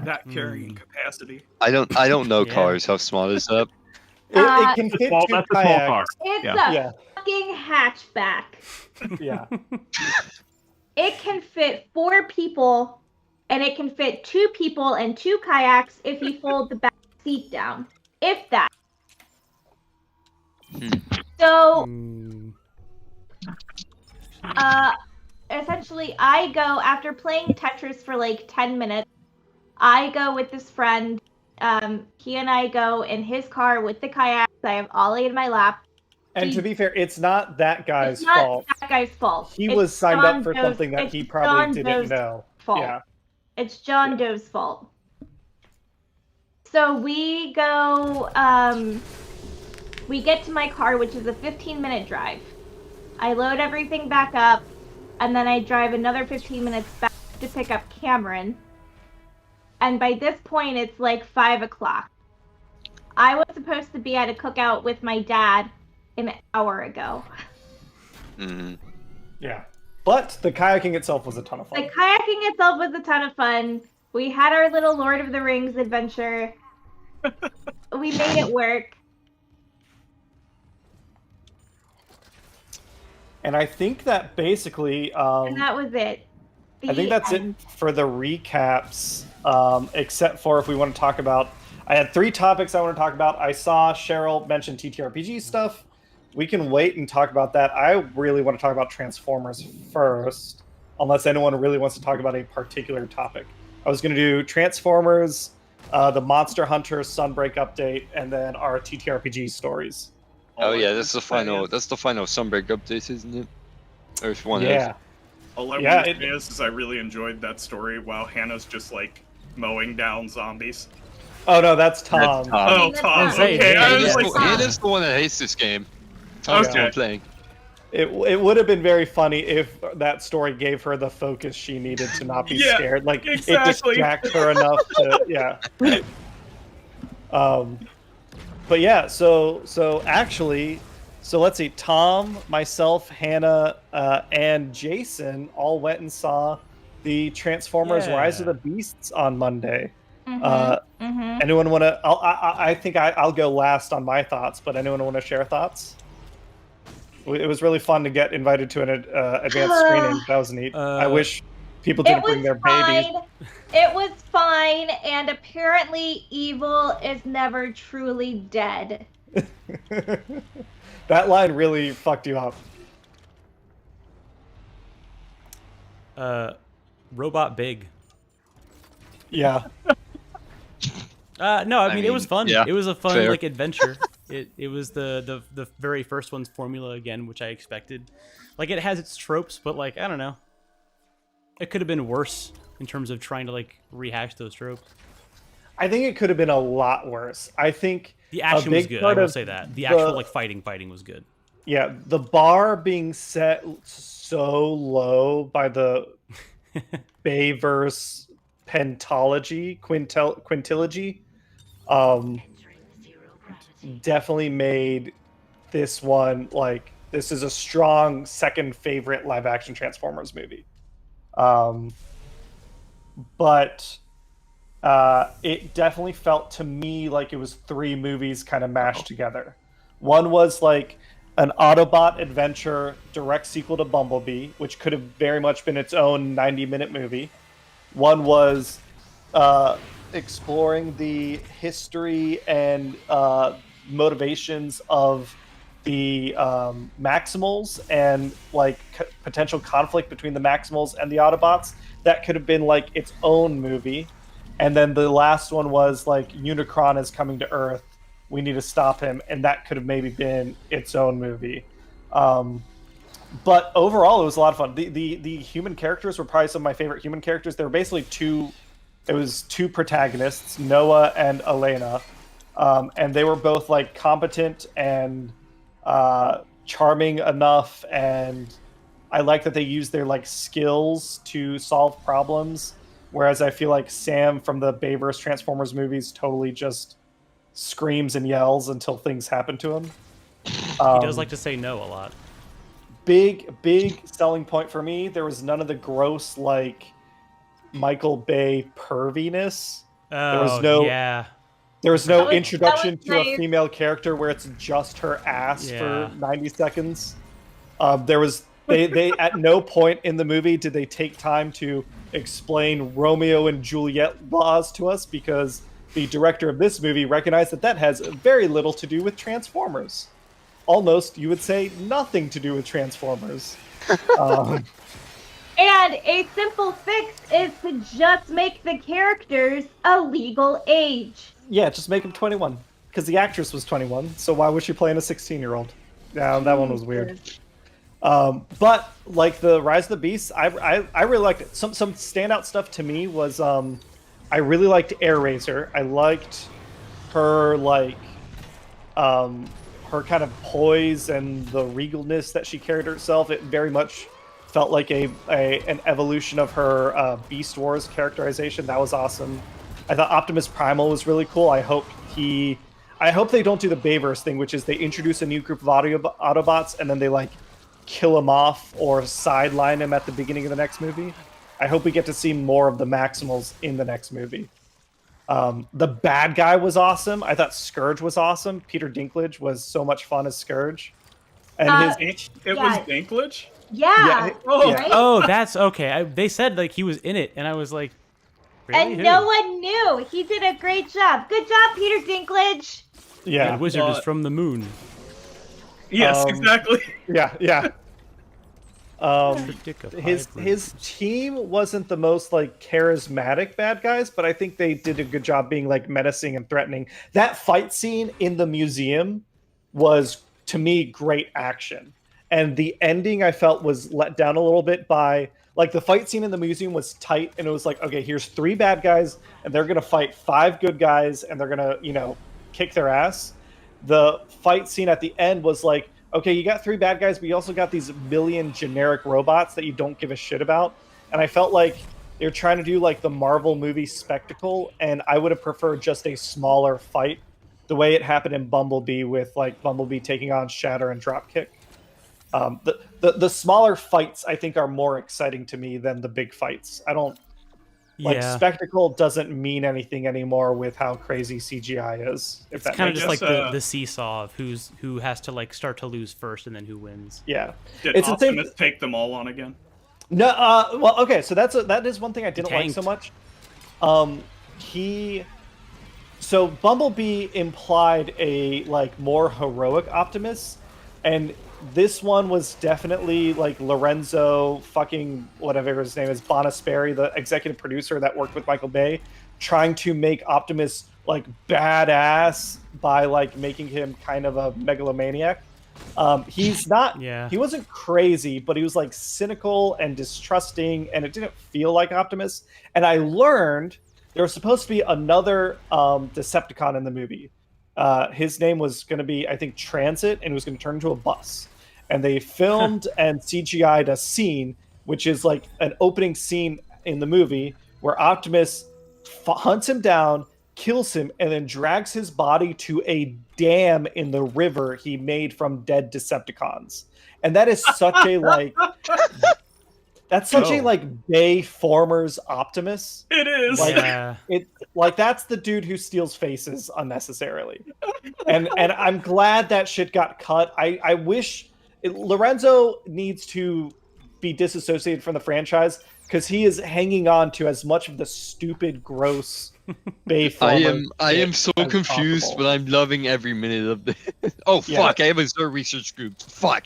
That carrying capacity. I don't know Yeah. cars. How small is that? It can fit 2 That's a small kayaks. car. It's Yeah. a fucking hatchback. Yeah. It can fit 4 people, and it can fit 2 people and 2 kayaks if you fold the back seat down. If that. So, Mm, essentially, I go, after playing Tetris for 10 minutes, I go with this friend. He and I go in his car with the kayaks. I have Ollie in my lap. And to be fair, it's not that guy's It's not fault. that guy's fault. He It's was signed John up for Doe's- something that it's he John probably didn't Doe's know. fault. Yeah. It's John Doe's fault. So we go, we get to my car, which is a 15-minute drive. I load everything back up, and then I drive another 15 minutes back to pick up Cameron. And by this point, it's 5 o'clock. I was supposed to be at a cookout with my dad an hour ago. Mm-hmm. Yeah. But the kayaking itself was a ton of fun. The kayaking itself was a ton of fun. We had our little Lord of the Rings adventure. We made it work. And I think that basically, And that was it. I think that's it for the recaps, except for if we want to talk about... I had 3 topics I want to talk about. I saw Cheryl mention TTRPG stuff. We can wait and talk about that. I really want to talk about Transformers first, unless anyone really wants to talk about a particular topic. I was going to do Transformers, the Monster Hunter Sunbreak update, and then our TTRPG stories. Oh yeah, that's the final. That's the final Sunbreak update, isn't it? Or if one Yeah. All I Yeah, want to say is I really enjoyed that story while Hannah's just like mowing down zombies. Oh no, that's Tom. That's Tom. Oh, mean, that's Tom. not- Okay, Yeah, I yeah, was like, Hannah's the one that hates this game. Tom's the one playing. It would have been very funny if that story gave her the focus she needed to not be Yeah, scared. Like exactly. it distracts her enough to But yeah, so actually, so let's see. Tom, myself, Hannah, and Jason all went and saw the Transformers: Rise of the Beasts on Monday. Anyone want to? I think I'll go last on my thoughts. But anyone want to share thoughts? It was really fun to get invited to an advanced screening. That was neat. I wish people didn't bring their babies. It was fine, and apparently evil is never truly dead. That line really fucked you up. Robot Big. Yeah. No, I mean it was fun. yeah, It was a fun fair. like adventure. It was the very first one's formula again, which I expected. Like it has its tropes, but like I don't know. It could have been worse in terms of trying to like rehash those tropes. I think it could have been a lot worse. I think The action was good. I will say that. The actual like fighting was good. Yeah, the bar being set so low by the Bayverse pentology, quintilogy, definitely made this one like this is a strong second favorite live action Transformers movie. But it definitely felt to me like it was 3 movies kind of mashed together. One was like an Autobot adventure direct sequel to Bumblebee, which could have very much been its own 90-minute movie. One was exploring the history and motivations of the Maximals and like potential conflict between the Maximals and the Autobots. That could have been like its own movie. And then the last one was like Unicron is coming to Earth. We need to stop him, and that could have maybe been its own movie. But overall, it was a lot of fun. The human characters were probably some of my favorite human characters. There were basically 2 protagonists, Noah and Elena, and they were both like competent and charming enough, and I like that they used their like skills to solve problems. Whereas I feel like Sam from the Bayverse Transformers movies totally just screams and yells until things happen to him. He does like to say no a lot. Big selling point for me. There was none of the gross like Michael Bay perviness. There was no introduction to a female character where it's just her ass for 90 seconds. There was they at no point in the movie did they take time to explain Romeo and Juliet laws to us, because the director of this movie recognized that has very little to do with Transformers. Almost, you would say, nothing to do with Transformers. And a simple fix is to just make the characters a legal age. Yeah, just make him 21. Because the actress was 21, so why was she playing a 16-year-old? Yeah, that one was weird. But like the Rise of the Beasts, I really liked it. Some standout stuff to me was I really liked Airazor. I liked her like her kind of poise and the regalness that she carried herself. It very much felt like an evolution of her Beast Wars characterization. That was awesome. I thought Optimus Primal was really cool. I hope they don't do the Bayverse thing, which is they introduce a new group of Autobots and then they like kill him off or sideline him at the beginning of the next movie. I hope we get to see more of the Maximals in the next movie. The bad guy was awesome. I thought Scourge was awesome. Peter Dinklage was so much fun as Scourge, and It was Dinklage. Yeah. Oh, right? Oh, that's okay. They said like he was in it, and I was like, really? And Who? no one knew. He did a great job. Good job, Peter Dinklage. yeah, That wizard is from the moon. Yes, exactly. yeah. Critic of His hybrid. team wasn't the most like charismatic bad guys, but I think they did a good job being like menacing and threatening. That fight scene in the museum was, to me, great action. And the ending I felt was let down a little bit by like the fight scene in the museum was tight, and it was like, okay, here's 3 bad guys, and they're gonna fight 5 good guys, and they're gonna, kick their ass. The fight scene at the end was like, okay, you got 3 bad guys, but you also got these million generic robots that you don't give a shit about. And I felt like they're trying to do like the Marvel movie spectacle, and I would have preferred just a smaller fight, the way it happened in Bumblebee with like Bumblebee taking on Shatter and Dropkick. The smaller fights I think are more exciting to me than the big fights. I don't like spectacle doesn't mean anything anymore with how crazy CGI is. If It's kind of just like the seesaw of who has to like start to lose first and then who wins. Yeah, Did Optimus take them all on again? No, well, okay, so that is one thing I didn't like so much. So Bumblebee implied a like more heroic Optimus, and this one was definitely like Lorenzo fucking whatever his name is, Bonasperi, the executive producer that worked with Michael Bay, trying to make Optimus like badass by like making him kind of a megalomaniac. He's not. Yeah. He wasn't crazy, but he was like cynical and distrusting, and it didn't feel like Optimus. And I learned there was supposed to be another Decepticon in the movie. His name was going to be, I think, Transit, and it was going to turn into a bus. And they filmed and CGI'd a scene, which is like an opening scene in the movie where Optimus hunts him down, kills him, and then drags his body to a dam in the river he made from dead Decepticons. And that is such a like that's such a like Bay Formers Optimus. It is. Like that's the dude who steals faces unnecessarily. And I'm glad that shit got cut. I wish Lorenzo needs to be disassociated from the franchise because he is hanging on to as much of the stupid, gross Bay Formers. I am so confused, but I'm loving every minute of this. Oh fuck! I have a Zero research group. Fuck.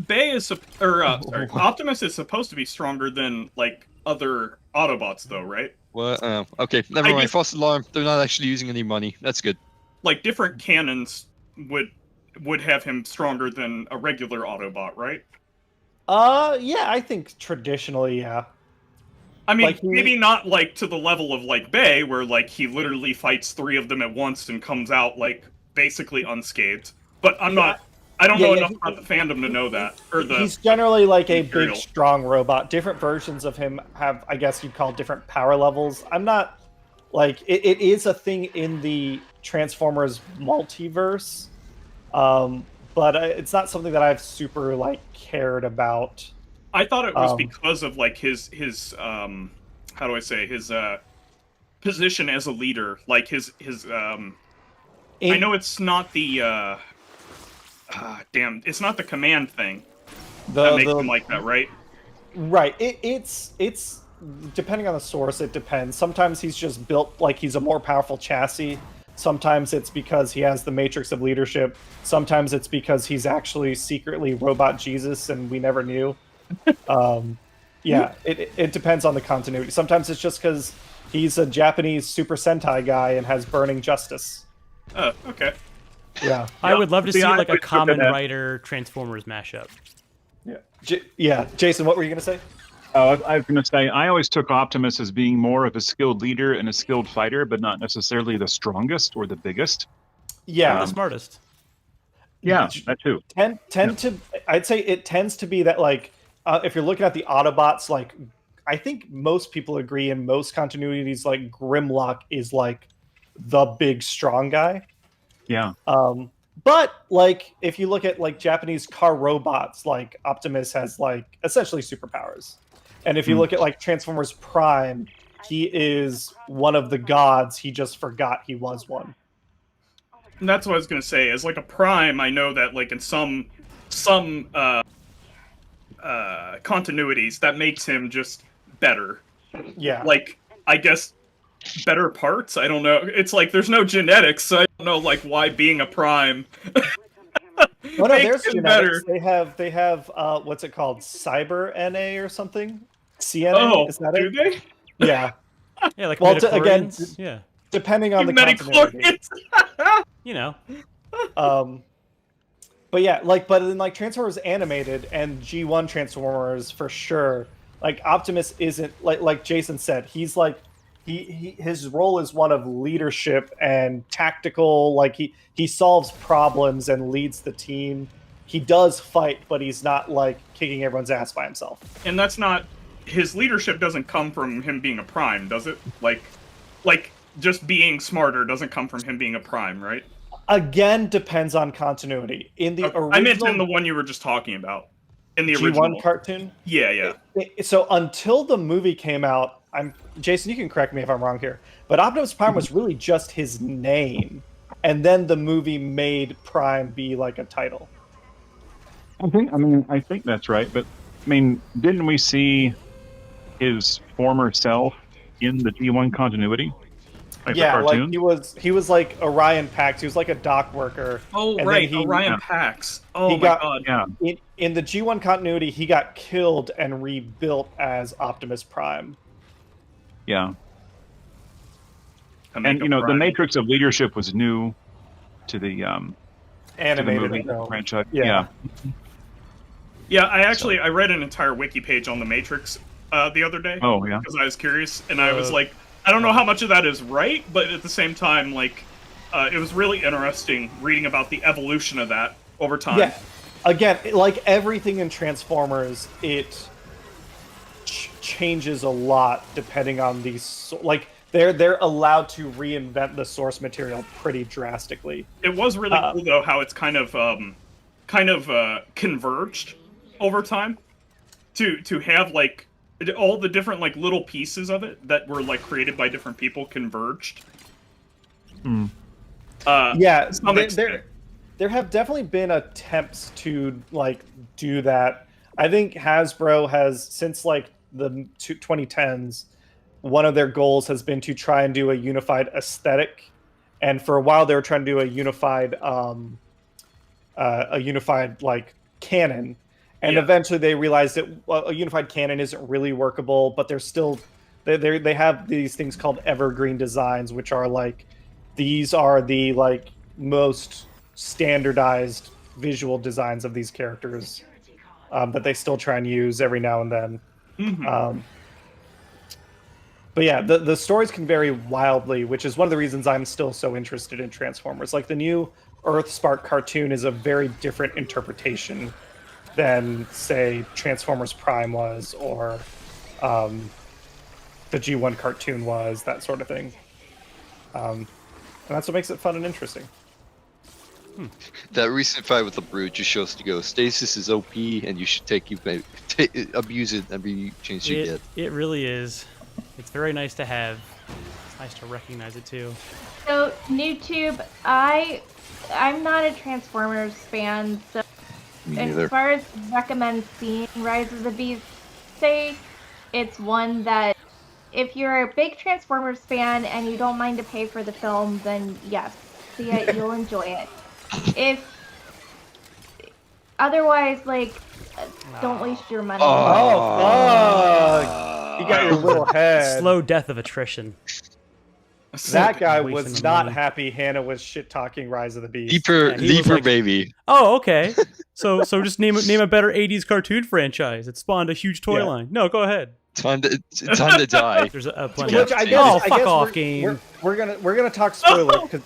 Bay is Optimus is supposed to be stronger than like other Autobots, though, right? What? Okay, never mind. False alarm. They're not actually using any money. That's good. Like different canons would have him stronger than a regular Autobot, right? Yeah, I think traditionally, yeah. I mean, like maybe not like to the level of like Bay, where like he literally fights 3 of them at once and comes out like basically unscathed. But I don't know enough about the fandom to know that. He's generally like a big, strong robot. Different versions of him have, I guess you'd call, different power levels. I'm not like it is a thing in the Transformers multiverse, but it's not something that I've super like cared about. I thought it was because of like his how do I say, his position as a leader, like his I know it's not the damn, it's not the command thing that makes him like that, right? Right. It's depending on the source, it depends. Sometimes he's just built like he's a more powerful chassis. Sometimes it's because he has the matrix of leadership. Sometimes it's because he's actually secretly Robot Jesus and we never knew. It depends on the continuity. Sometimes it's just because he's a Japanese Super Sentai guy and has burning justice. Oh, okay. Yeah. I would love to see like a Kamen Rider Transformers mashup. Yeah. Jason, what were you going to say? I was going to say, I always took Optimus as being more of a skilled leader and a skilled fighter, but not necessarily the strongest or the biggest. Yeah. The smartest. Yeah, that too. I'd say it tends to be that, like, if you're looking at the Autobots, like, I think most people agree in most continuities, like, Grimlock is, like, the big, strong guy. Yeah. But, like, if you look at, like, Japanese car robots, like, Optimus has, like, essentially superpowers. And if you look at, like, Transformers Prime, he is one of the gods. He just forgot he was one. And that's what I was gonna say. As like a prime, I know that like in some continuities, that makes him just better. Yeah. Like, I guess better parts. I don't know. It's like there's no genetics, so I don't know like why being a prime. Oh no, there's him genetics. better. They have what's it called? Cyber NA or something? CNA? Oh, Is that do it? they? Yeah. Yeah, like Well, again, again, yeah, depending on the continuity. Midichlorians. you know. But yeah, but in like Transformers animated and G1 Transformers for sure, like Optimus isn't like Jason said, he's like his role is one of leadership and tactical, like he solves problems and leads the team. He does fight, but he's not like kicking everyone's ass by himself. And that's not his leadership doesn't come from him being a prime, does it? Like just being smarter doesn't come from him being a prime, right? Again, depends on continuity. In the original, I meant in the one you were just talking about. In the G1 original cartoon? Yeah. So until the movie came out, Jason, you can correct me if I'm wrong here, but Optimus Prime was really just his name, and then the movie made Prime be like a title. I think that's right. But didn't we see his former self in the G1 continuity? Like Yeah, the cartoon? like he was like Orion Pax. He was like a dock worker. Oh, and right, then Orion Pax. Oh he my got- god. Yeah. In the G1 continuity, he got killed and rebuilt as Optimus Prime. Yeah. To make And a the prime. matrix of leadership was new to the Animated movie film. franchise. Yeah. Yeah, I read an entire wiki page on the Matrix the other day. Oh yeah. Because I was curious, and I was like, I don't know how much of that is right, but at the same time, like, it was really interesting reading about the evolution of that over time. Yeah. Again, like everything in Transformers, it changes a lot depending on these. Like they're allowed to reinvent the source material pretty drastically. It was really cool though how it's kind of converged over time to have like all the different like little pieces of it that were like created by different people converged. Yeah, some extent. there have definitely been attempts to like do that. I think Hasbro has, since like the 2010s, one of their goals has been to try and do a unified aesthetic, and for a while they were trying to do a unified like canon, and eventually they realized that a unified canon isn't really workable, but they're still they have these things called evergreen designs, which are like, these are the like most standardized visual designs of these characters that they still try and use every now and then. But yeah, the stories can vary wildly, which is one of the reasons I'm still so interested in Transformers. Like the new Earthspark cartoon is a very different interpretation than, say, Transformers Prime was, or the G1 cartoon was, that sort of thing. And that's what makes it fun and interesting. That recent fight with the Brute just shows to go, stasis is OP, and you should abuse it every chance you get. It really is. It's very nice to have. It's nice to recognize it too. So, NewTube, I'm not a Transformers fan, so Me neither. as far as recommend seeing Rise of the Beast, say it's one that if you're a big Transformers fan and you don't mind to pay for the film, then yes, see it, you'll enjoy it. If otherwise, like, don't waste your money. Oh, fuck! You got your little head. Slow death of attrition. That guy Wasting was the not money. happy Hannah was shit talking Rise of the Beast. Leaper, he was like- baby. Oh, okay. So just name a better '80s cartoon franchise. It spawned a huge toy Yeah. line. No, go ahead. Time to die. There's plenty. Which of... I guess, oh, I fuck guess off, game. We're gonna talk spoilers, because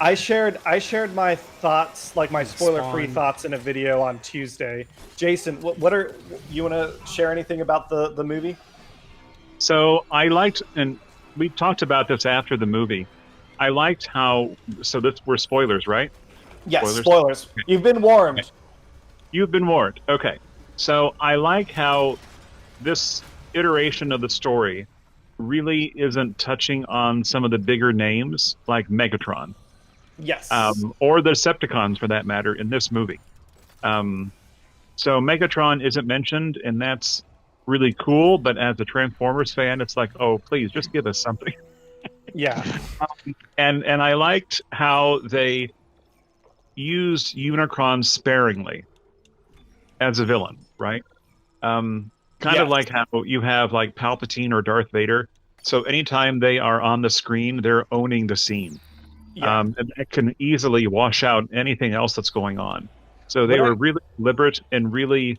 I shared my thoughts, like my spoiler-free Spawn. thoughts, in a video on Tuesday. Jason, what are you want to share anything about the movie? So I liked, and we talked about this after the movie. I liked how, we're spoilers, right? Yes, Spoilers? spoilers. You've been warned. Okay. You've been warned. Okay. So I like how this iteration of the story really isn't touching on some of the bigger names like Megatron, Yes. or the Decepticons for that matter in this movie. So Megatron isn't mentioned, and that's really cool. But as a Transformers fan, it's like, oh, please, just give us something. Yeah. And I liked how they used Unicron sparingly as a villain, right? Kind of Yes. like how you have like Palpatine or Darth Vader. So anytime they are on the screen, they're owning the scene. Yeah. And it can easily wash out anything else that's going on. So they What were really deliberate and really,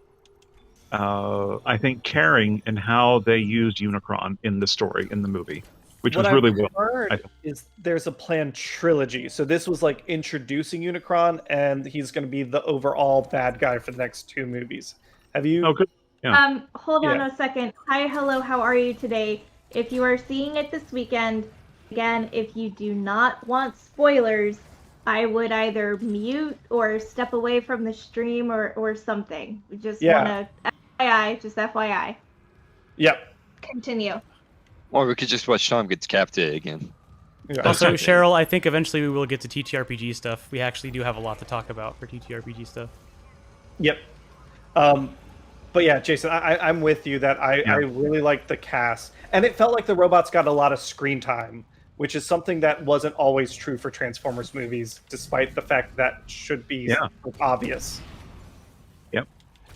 I think, caring in how they used Unicron in the story, in the movie, which was really well. Heard is there's a planned trilogy. So this was like introducing Unicron, and he's going to be the overall bad guy for the next 2 movies. Have you? Oh, good. Yeah. Hold on Yeah. a second. Hi, hello, how are you today? If you are seeing it this weekend, again, if you do not want spoilers, I would either mute or step away from the stream or something. We just want to, FYI, just FYI. Yep. Continue. Or we could just watch Tom get decapitated again. Yeah. Also, Cheryl, I think eventually we will get to TTRPG stuff. We actually do have a lot to talk about for TTRPG stuff. Yep. But yeah, Jason, I'm with you that I really liked the cast. And it felt like the robots got a lot of screen time, which is something that wasn't always true for Transformers movies, despite the fact that should be obvious. Yep.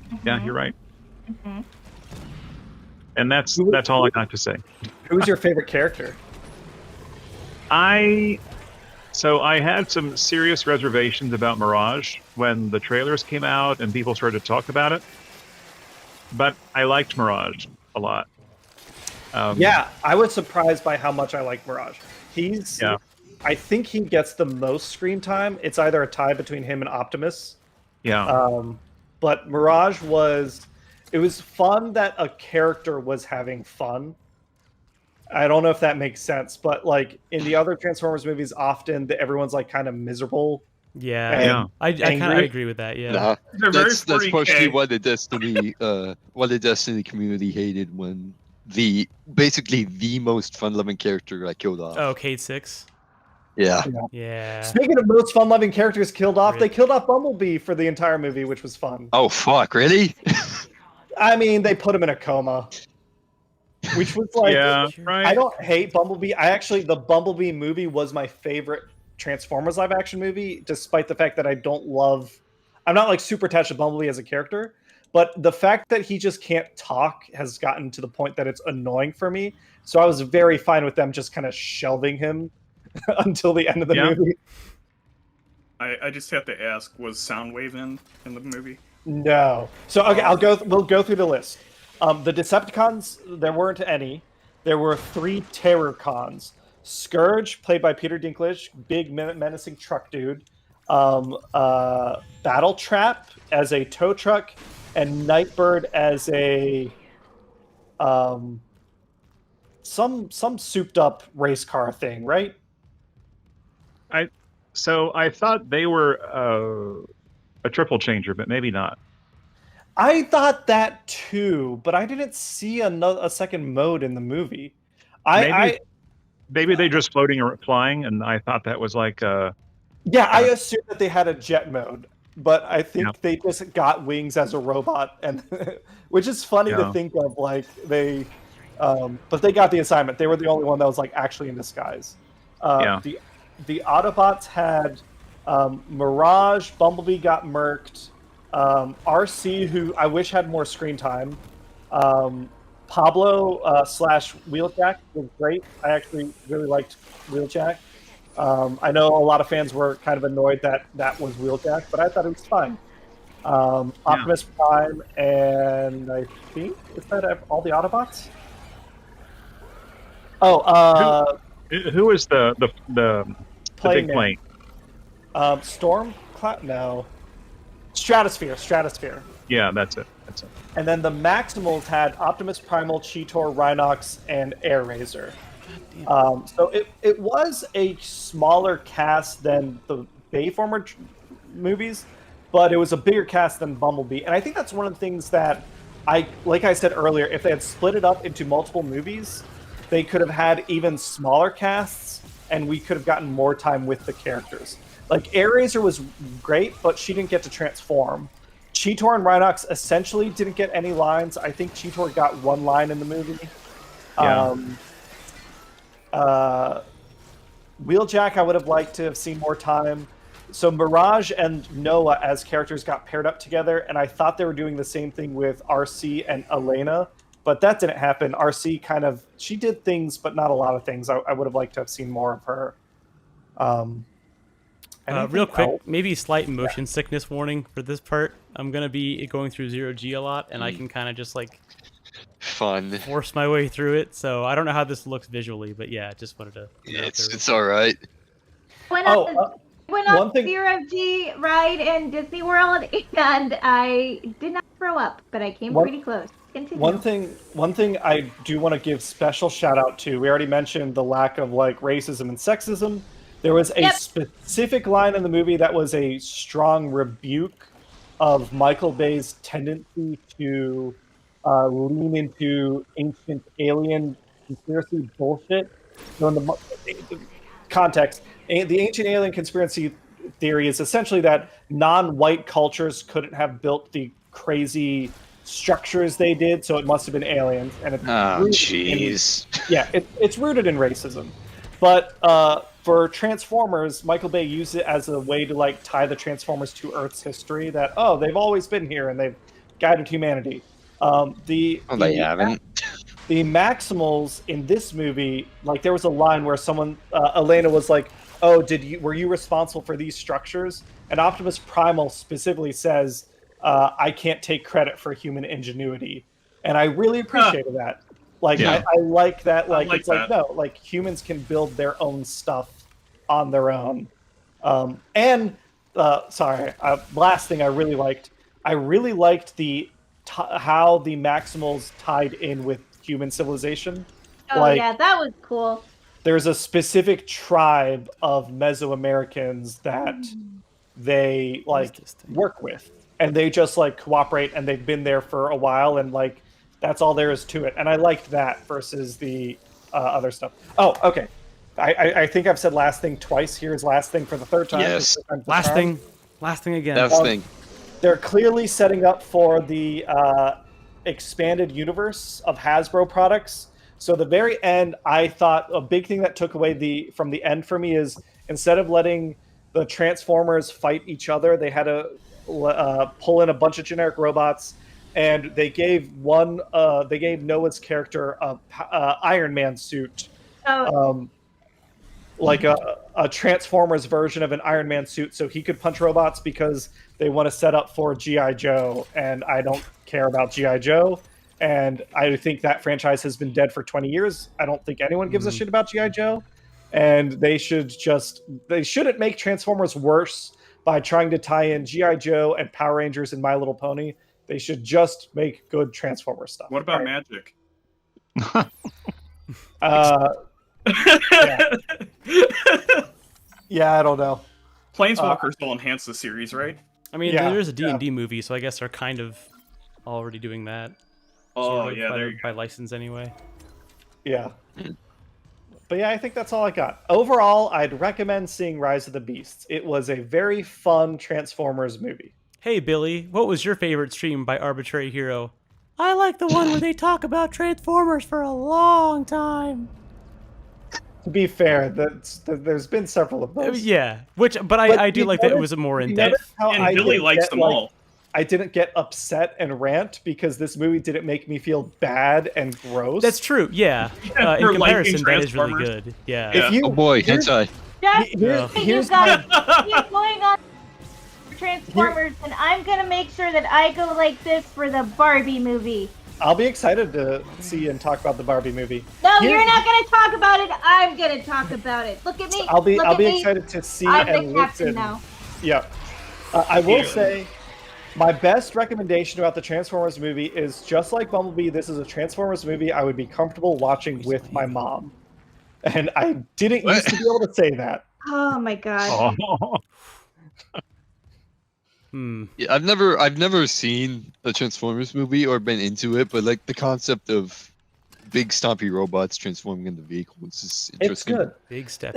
Mm-hmm. Yeah, you're right. Mm-hmm. And that's all I got to say. Who's your favorite character? I had some serious reservations about Mirage when the trailers came out and people started to talk about it. But I liked Mirage a lot. Yeah, I was surprised by how much I like Mirage. I think he gets the most screen time. It's either a tie between him and Optimus. Yeah. But Mirage it was fun that a character was having fun. I don't know if that makes sense, but like in the other Transformers movies, often everyone's like kind of miserable. Yeah, I kind of agree with that. Yeah, Nah, They're that's very partially 40K. what the Destiny community hated when basically the most fun-loving character got killed off. Oh, Cade 6. Yeah. Yeah. Speaking of most fun-loving characters killed off, they killed off Bumblebee for the entire movie, which was fun. Oh fuck! Really? I mean, they put him in a coma, which was like, right. I don't hate Bumblebee. The Bumblebee movie was my favorite Transformers live-action movie, despite the fact that I'm not like super attached to Bumblebee as a character, but the fact that he just can't talk has gotten to the point that it's annoying for me. So I was very fine with them just kind of shelving him until the end of the movie. I just have to ask, was Soundwave in the movie? No. So okay, we'll go through the list. The Decepticons, there weren't any. There were 3 Terrorcons. Scourge, played by Peter Dinklage, big menacing truck dude. Battle Trap as a tow truck, and Nightbird as a some souped up race car thing, right? So I thought they were a triple changer, but maybe not. I thought that too, but I didn't see a second mode in the movie. Maybe they're just floating or flying, and I thought that was like I assumed that they had a jet mode, but I think they just got wings as a robot, and which is funny to think of. Like but they got the assignment. They were the only one that was like actually in disguise. The Autobots had Mirage, Bumblebee got murked, RC, who I wish had more screen time. Pablo / Wheeljack was great. I actually really liked Wheeljack. I know a lot of fans were kind of annoyed that was Wheeljack, but I thought it was fine. Optimus Prime, and I think, is that all the Autobots? Who is the big plane? Storm Cloud? No. Stratosphere. Yeah, that's it. And then the Maximals had Optimus Primal, Cheetor, Rhinox, and Air Razor. So it was a smaller cast than the Bayformer movies, but it was a bigger cast than Bumblebee. And I think that's one of the things that like I said earlier, if they had split it up into multiple movies, they could have had even smaller casts, and we could have gotten more time with the characters. Like, Airazor was great, but she didn't get to transform. Cheetor and Rhinox essentially didn't get any lines. I think Cheetor got one line in the movie. Yeah. Wheeljack, I would have liked to have seen more time. So Mirage and Noah as characters got paired up together, and I thought they were doing the same thing with RC and Elena, but that didn't happen. RC she did things, but not a lot of things. I would have liked to have seen more of her. Real quick, maybe slight motion sickness warning for this part. I'm going to be going through 0G a lot, and I can kind of just like force my way through it. So I don't know how this looks visually, but yeah, just wanted to. It's all right. Went on 0G ride in Disney World, and I did not throw up, but I came pretty close. Continue. One thing I do want to give special shout out to. We already mentioned the lack of like racism and sexism. There was a specific line in the movie that was a strong rebuke of Michael Bay's tendency to lean into ancient alien conspiracy bullshit. So in the context, the ancient alien conspiracy theory is essentially that non-white cultures couldn't have built the crazy structures they did, so it must have been aliens. And it's rooted in racism. But for Transformers, Michael Bay used it as a way to like tie the Transformers to Earth's history. That they've always been here and they've guided humanity. They haven't. The Maximals in this movie, like there was a line where someone, Elena was like, "Oh, were you responsible for these structures?" And Optimus Primal specifically says, "I can't take credit for human ingenuity," and I really appreciated that. Like I like that. Like it's that. Like no, like humans can build their own stuff on their own. Last thing I really liked how the Maximals tied in with human civilization. Oh yeah, that was cool. There's a specific tribe of Mesoamericans that they like work with, and they just like cooperate, and they've been there for a while, and like that's all there is to it. And I liked that versus the other stuff. Oh, okay. I think I've said last thing twice. Here's last thing for the third time. Yes. Last thing again. Last thing. They're clearly setting up for the expanded universe of Hasbro products. So the very end, I thought a big thing that took away from the end for me is instead of letting the Transformers fight each other, they had to pull in a bunch of generic robots, and they gave Noah's character a Iron Man suit. Like a Transformers version of an Iron Man suit, so he could punch robots because they want to set up for G.I. Joe, and I don't care about G.I. Joe, and I think that franchise has been dead for 20 years. I don't think anyone gives a shit about G.I. Joe, and they shouldn't make Transformers worse by trying to tie in G.I. Joe and Power Rangers and My Little Pony. They should just make good Transformers stuff. What about Magic? Yeah, I don't know. Planeswalkers will enhance the series, right? I mean, there's a D&D movie, so I guess they're kind of already doing that. By license anyway. Yeah. But yeah, I think that's all I got. Overall, I'd recommend seeing Rise of the Beasts. It was a very fun Transformers movie. Hey, Billy, what was your favorite stream by Arbitrary Hero? I like the one where they talk about Transformers for a long time. To be fair, there's been several of those. Yeah, but I do like that it was more in depth. And Billy likes them all. I didn't get upset and rant because this movie didn't make me feel bad and gross. That's true. Yeah. In comparison, that is really good. Yeah. Oh boy, hentai. Here's keep going on Transformers, and I'm gonna make sure that I go like this for the Barbie movie. I'll be excited to see and talk about the Barbie movie. No, you're not going to talk about it. I'm going to talk about it. Look at me. I'll be excited to see and listen. Now. Yeah. I will say my best recommendation about the Transformers movie is just like Bumblebee, this is a Transformers movie I would be comfortable watching with my mom. And I didn't used to be able to say that. Oh my god. Yeah, I've never seen a Transformers movie or been into it, but like the concept of big stompy robots transforming into vehicles. It's interesting. It's good. Big step.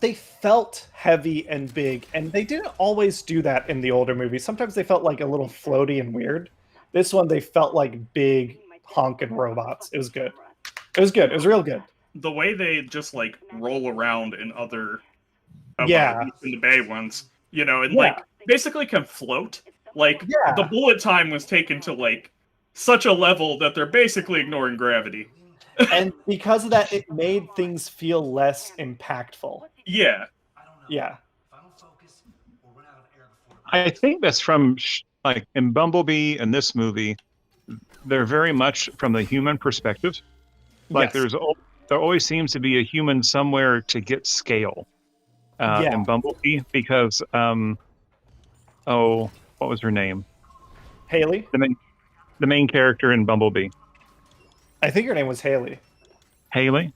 They felt heavy and big, and they didn't always do that in the older movies. Sometimes they felt like a little floaty and weird. This one, they felt like big honking robots. It was good. It was good. It was real good. The way they just like roll around in other, in the Bay ones, you know, and like basically can float. Like the bullet time was taken to like such a level that they're basically ignoring gravity. And because of that, it made things feel less impactful. Yeah. Yeah. I think that's from like in Bumblebee and this movie, they're very much from the human perspective. Like there always seems to be a human somewhere to get scale in Bumblebee because what was her name? Haley? The main character in Bumblebee. I think her name was Haley. Haley?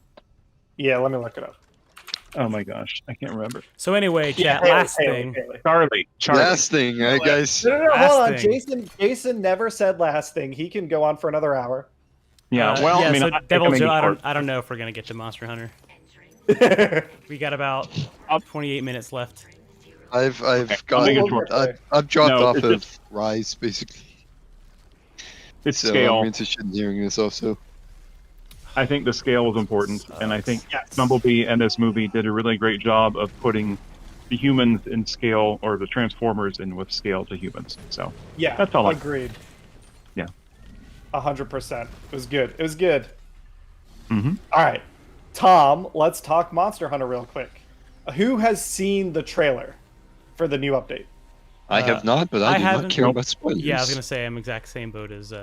Yeah, let me look it up. Oh my gosh, I can't remember. So anyway, chat, last thing. Charlie. Last thing, right, guys? No, hold on. Jason never said last thing. He can go on for another hour. Yeah, I mean, so Devil Joe, I don't know if we're gonna get to Monster Hunter. We got about 28 minutes left. I've dropped off of Rise basically. It's so scale. I'm interested in hearing this also. I think the scale is important, and I think Bumblebee and this movie did a really great job of putting the humans in scale, or the Transformers in with scale to humans. So that's all. Agreed. Yeah. 100%. It was good. It was good. Mm-hmm. All right, Tom. Let's talk Monster Hunter real quick. Who has seen the trailer for the new update? I have not, but I do not care about spoilers. Yeah, I was gonna say I'm exact same boat as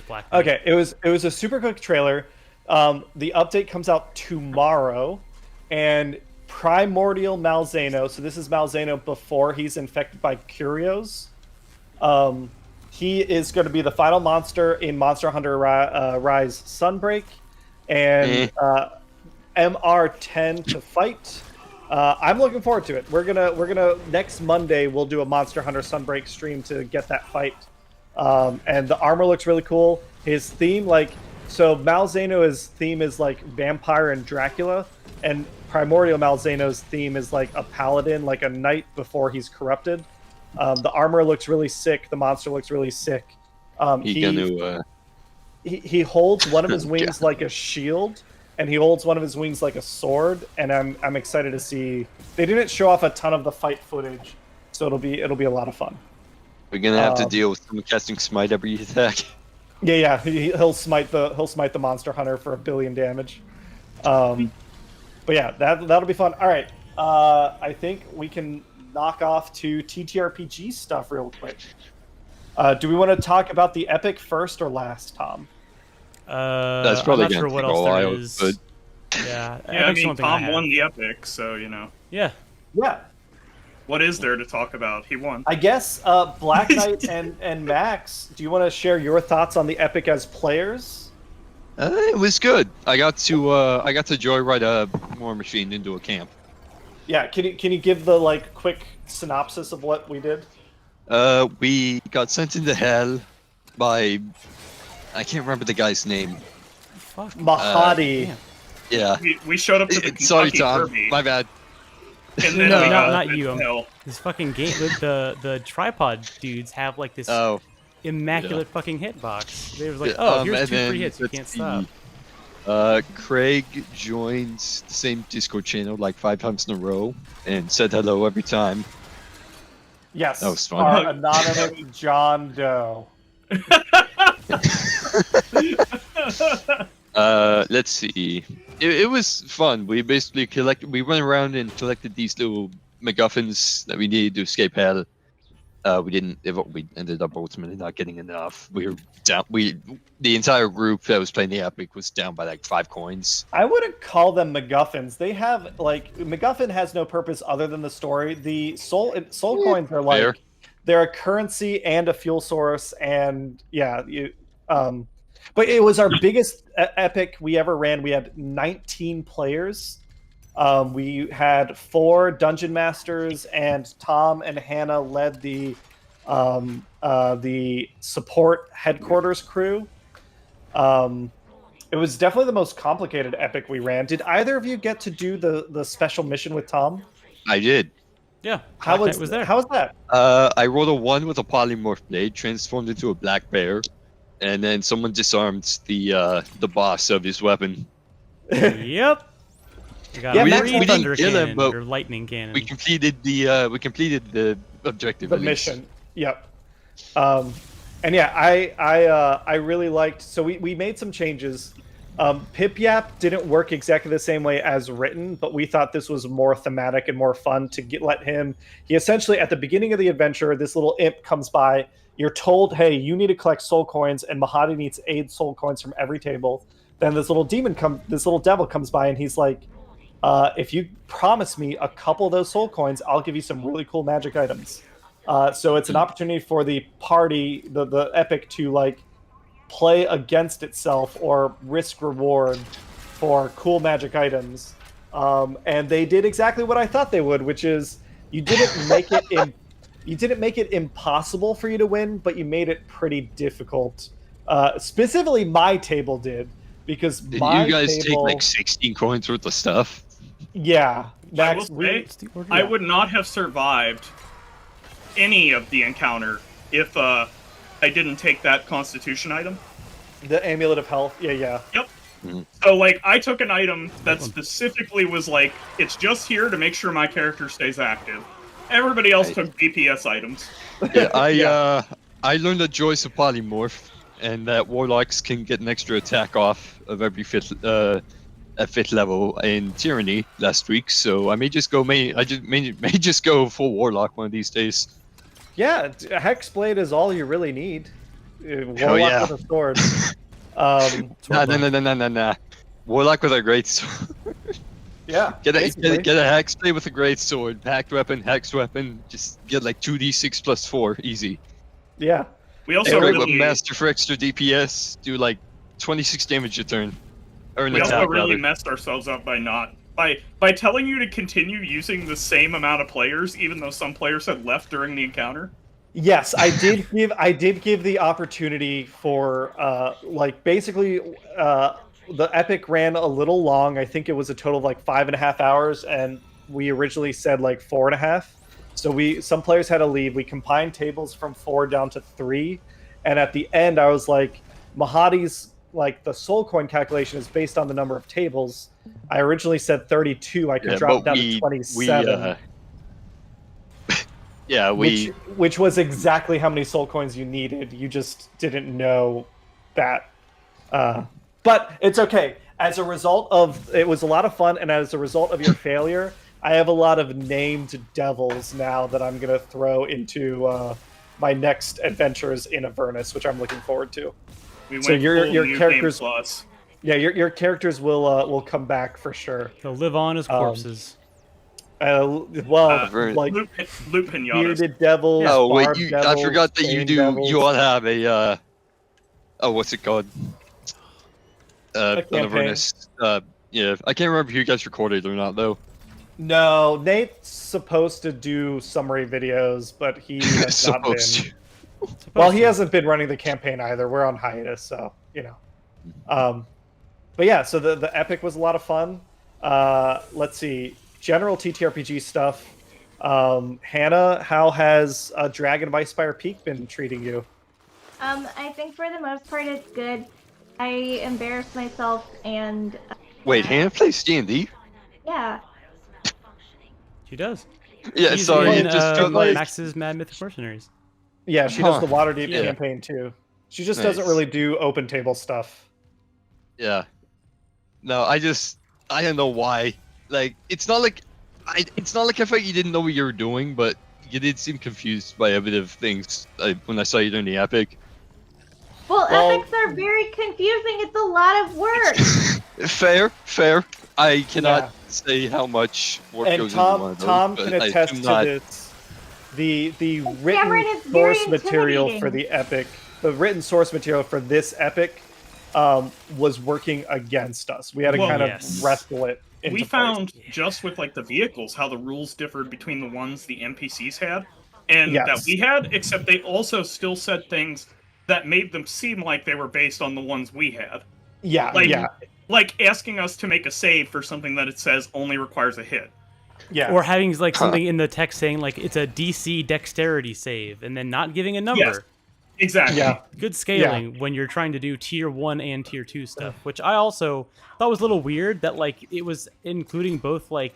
Black. Okay, it was a super quick trailer. The update comes out tomorrow, and Primordial Malzeno. So this is Malzeno before he's infected by Curios. He is going to be the final monster in Monster Hunter Rise Sunbreak, and MR10 to fight. I'm looking forward to it. We're gonna next Monday we'll do a Monster Hunter Sunbreak stream to get that fight. And the armor looks really cool. His theme, Malzeno's theme is like vampire and Dracula, and Primordial Malzeno's theme is like a paladin, like a knight before he's corrupted. The armor looks really sick. The monster looks really sick. He holds one of his wings like a shield, and he holds one of his wings like a sword. And I'm excited to see. They didn't show off a ton of the fight footage, so it'll be a lot of fun. We're gonna have to deal with someone casting smite every attack. Yeah. He'll smite the monster hunter for 1 billion damage. But yeah, that'll be fun. All right, I think we can knock off to TTRPG stuff real quick. Do we want to talk about the epic first or last, Tom? That's probably I'm not sure what else there is. But... Yeah, I mean, Tom won the epic, so you know. Yeah. What is there to talk about? He won. I guess Black Knight and Max, do you want to share your thoughts on the epic as players? It was good. I got to joyride a War Machine into a camp. Yeah, can you give the quick synopsis of what we did? We got sent into hell by, I can't remember the guy's name. Fuck. Mahadi. Yeah. We showed up to the Sorry, Kentucky Tom. Derby. My bad. And then no, not you. This fucking game. The tripod dudes have like this immaculate fucking hitbox. They was like, here's 2 free hits. You can't stop. Craig joined the same Discord channel like 5 times in a row and said hello every time. Yes, that was fun. Our anonymous John Doe. Let's see. It was fun. We basically we went around and collected these little MacGuffins that we needed to escape hell. We ended up ultimately not getting enough. We were down. The entire group that was playing the epic was down by like 5 coins. I wouldn't call them MacGuffins. They have MacGuffin has no purpose other than the story. The soul coins are they're a currency and a fuel source, and but it was our biggest epic we ever ran. We had 19 players. We had 4 dungeon masters, and Tom and Hannah led the support headquarters crew. It was definitely the most complicated epic we ran. Did either of you get to do the special mission with Tom? I did. Yeah. How Black Knight was there. How was that? I rolled a 1 with a polymorph blade, transformed into a black bear, and then someone disarmed the boss of his weapon. Yep. We got Yeah, a Max, free we thunder didn't kill him, cannon but or lightning cannon. We completed the objective. The at least. mission. Yep. And yeah, I really liked. So we made some changes. Pip Yap didn't work exactly the same way as written, but we thought this was more thematic and more fun to let him. He essentially, at the beginning of the adventure, this little imp comes by. You're told, hey, you need to collect soul coins, and Mahadi needs 8 soul coins from every table. Then this little devil comes by, and he's like, if you promise me a couple of those soul coins, I'll give you some really cool magic items. So it's an opportunity for the party, the epic, to like play against itself or risk reward for cool magic items. And they did exactly what I thought they would, which is you didn't make it impossible for you to win, but you made it pretty difficult. Specifically, my table did, because Did my you guys table, take like 16 coins worth of stuff? yeah, I Max, will say, What's the order? I would not have survived any of the encounter if I didn't take that Constitution item. the Amulet of Health. Yeah. Yep. So, like, I took an item that specifically was like, it's just here to make sure my character stays active. Everybody else took DPS items. Yeah, I learned the joys of polymorph, and that warlocks can get an extra attack off of every at 5th level in Tyranny last week. So I may just go may just go full warlock one of these days. Yeah, Hexblade is all you really need. Warlock yeah. with a sword. Nah. Warlock with a great sword. Yeah. Get a basically. hex blade with a great sword, packed weapon, hex weapon. Just get like 2d6 plus 4, easy. Yeah. We also Great really, weapon master for extra DPS. Do like 26 damage a turn. Or an we also attack, really rather. messed ourselves up by telling you to continue using the same amount of players, even though some players had left during the encounter. Yes, I did give the opportunity for like basically the epic ran a little long. I think it was a total of like 5.5 hours, and we originally said like 4.5. So some players had to leave. We combined tables from 4 down to 3, and at the end I was like, Mahadi's like the soul coin calculation is based on the number of tables. I originally said 32. I could drop down to 27. Which was exactly how many soul coins you needed. You just didn't know that. But it's okay. As a result of, it was a lot of fun, and as a result of your failure, I have a lot of named devils now that I'm going to throw into my next adventures in Avernus, which I'm looking forward to. So your characters, yeah, your characters will come back for sure. They'll live on as corpses. Like loot pinatas. bearded devils. Oh wait, devils, I forgot that you do. devils. You all have a what's it called? An Avernus. Yeah, I can't remember if you guys recorded or not though. No, Nate's supposed to do summary videos, but he has not been. Well, he hasn't been running the campaign either. We're on hiatus, so you know. But yeah, so the epic was a lot of fun. Let's see, general TTRPG stuff. Hannah, how has Dragon of Icespire Peak been treating you? I think for the most part it's good. I embarrassed myself and. Wait, Hannah plays D&D? Yeah. She does. Yeah, She's sorry, in, it just felt like Max's Mad Mythic Mercenaries. Yeah, she does the Waterdeep Yeah. campaign too. She just Nice. doesn't really do open table stuff. yeah. No, I don't know why. Like, it's not like I felt you didn't know what you were doing, but you did seem confused by a bit of things when I saw you doing the epic. Well, epics are very confusing. It's a lot of work. Fair. I cannot say how much work And goes into one of those. Tom but can I attest do to not- this. The Cameron, written it's very source material intimidating. for the epic, the written source material for this epic, was working against us. We had to Well, kind yes. of wrestle it. Into We place. found just with like the vehicles how the rules differed between the ones the NPCs had and Yes. that we had, except they also still said things that made them seem like they were based on the ones we had. Yeah, Like, yeah, like asking us to make a save for something that it says only requires a hit. yeah. Or having like something in the text saying like it's a DC dexterity save, and then not giving a number. Yes, exactly. Yeah. Good scaling when you're trying to do tier 1 and tier 2 stuff, which I also thought was a little weird that like it was including both like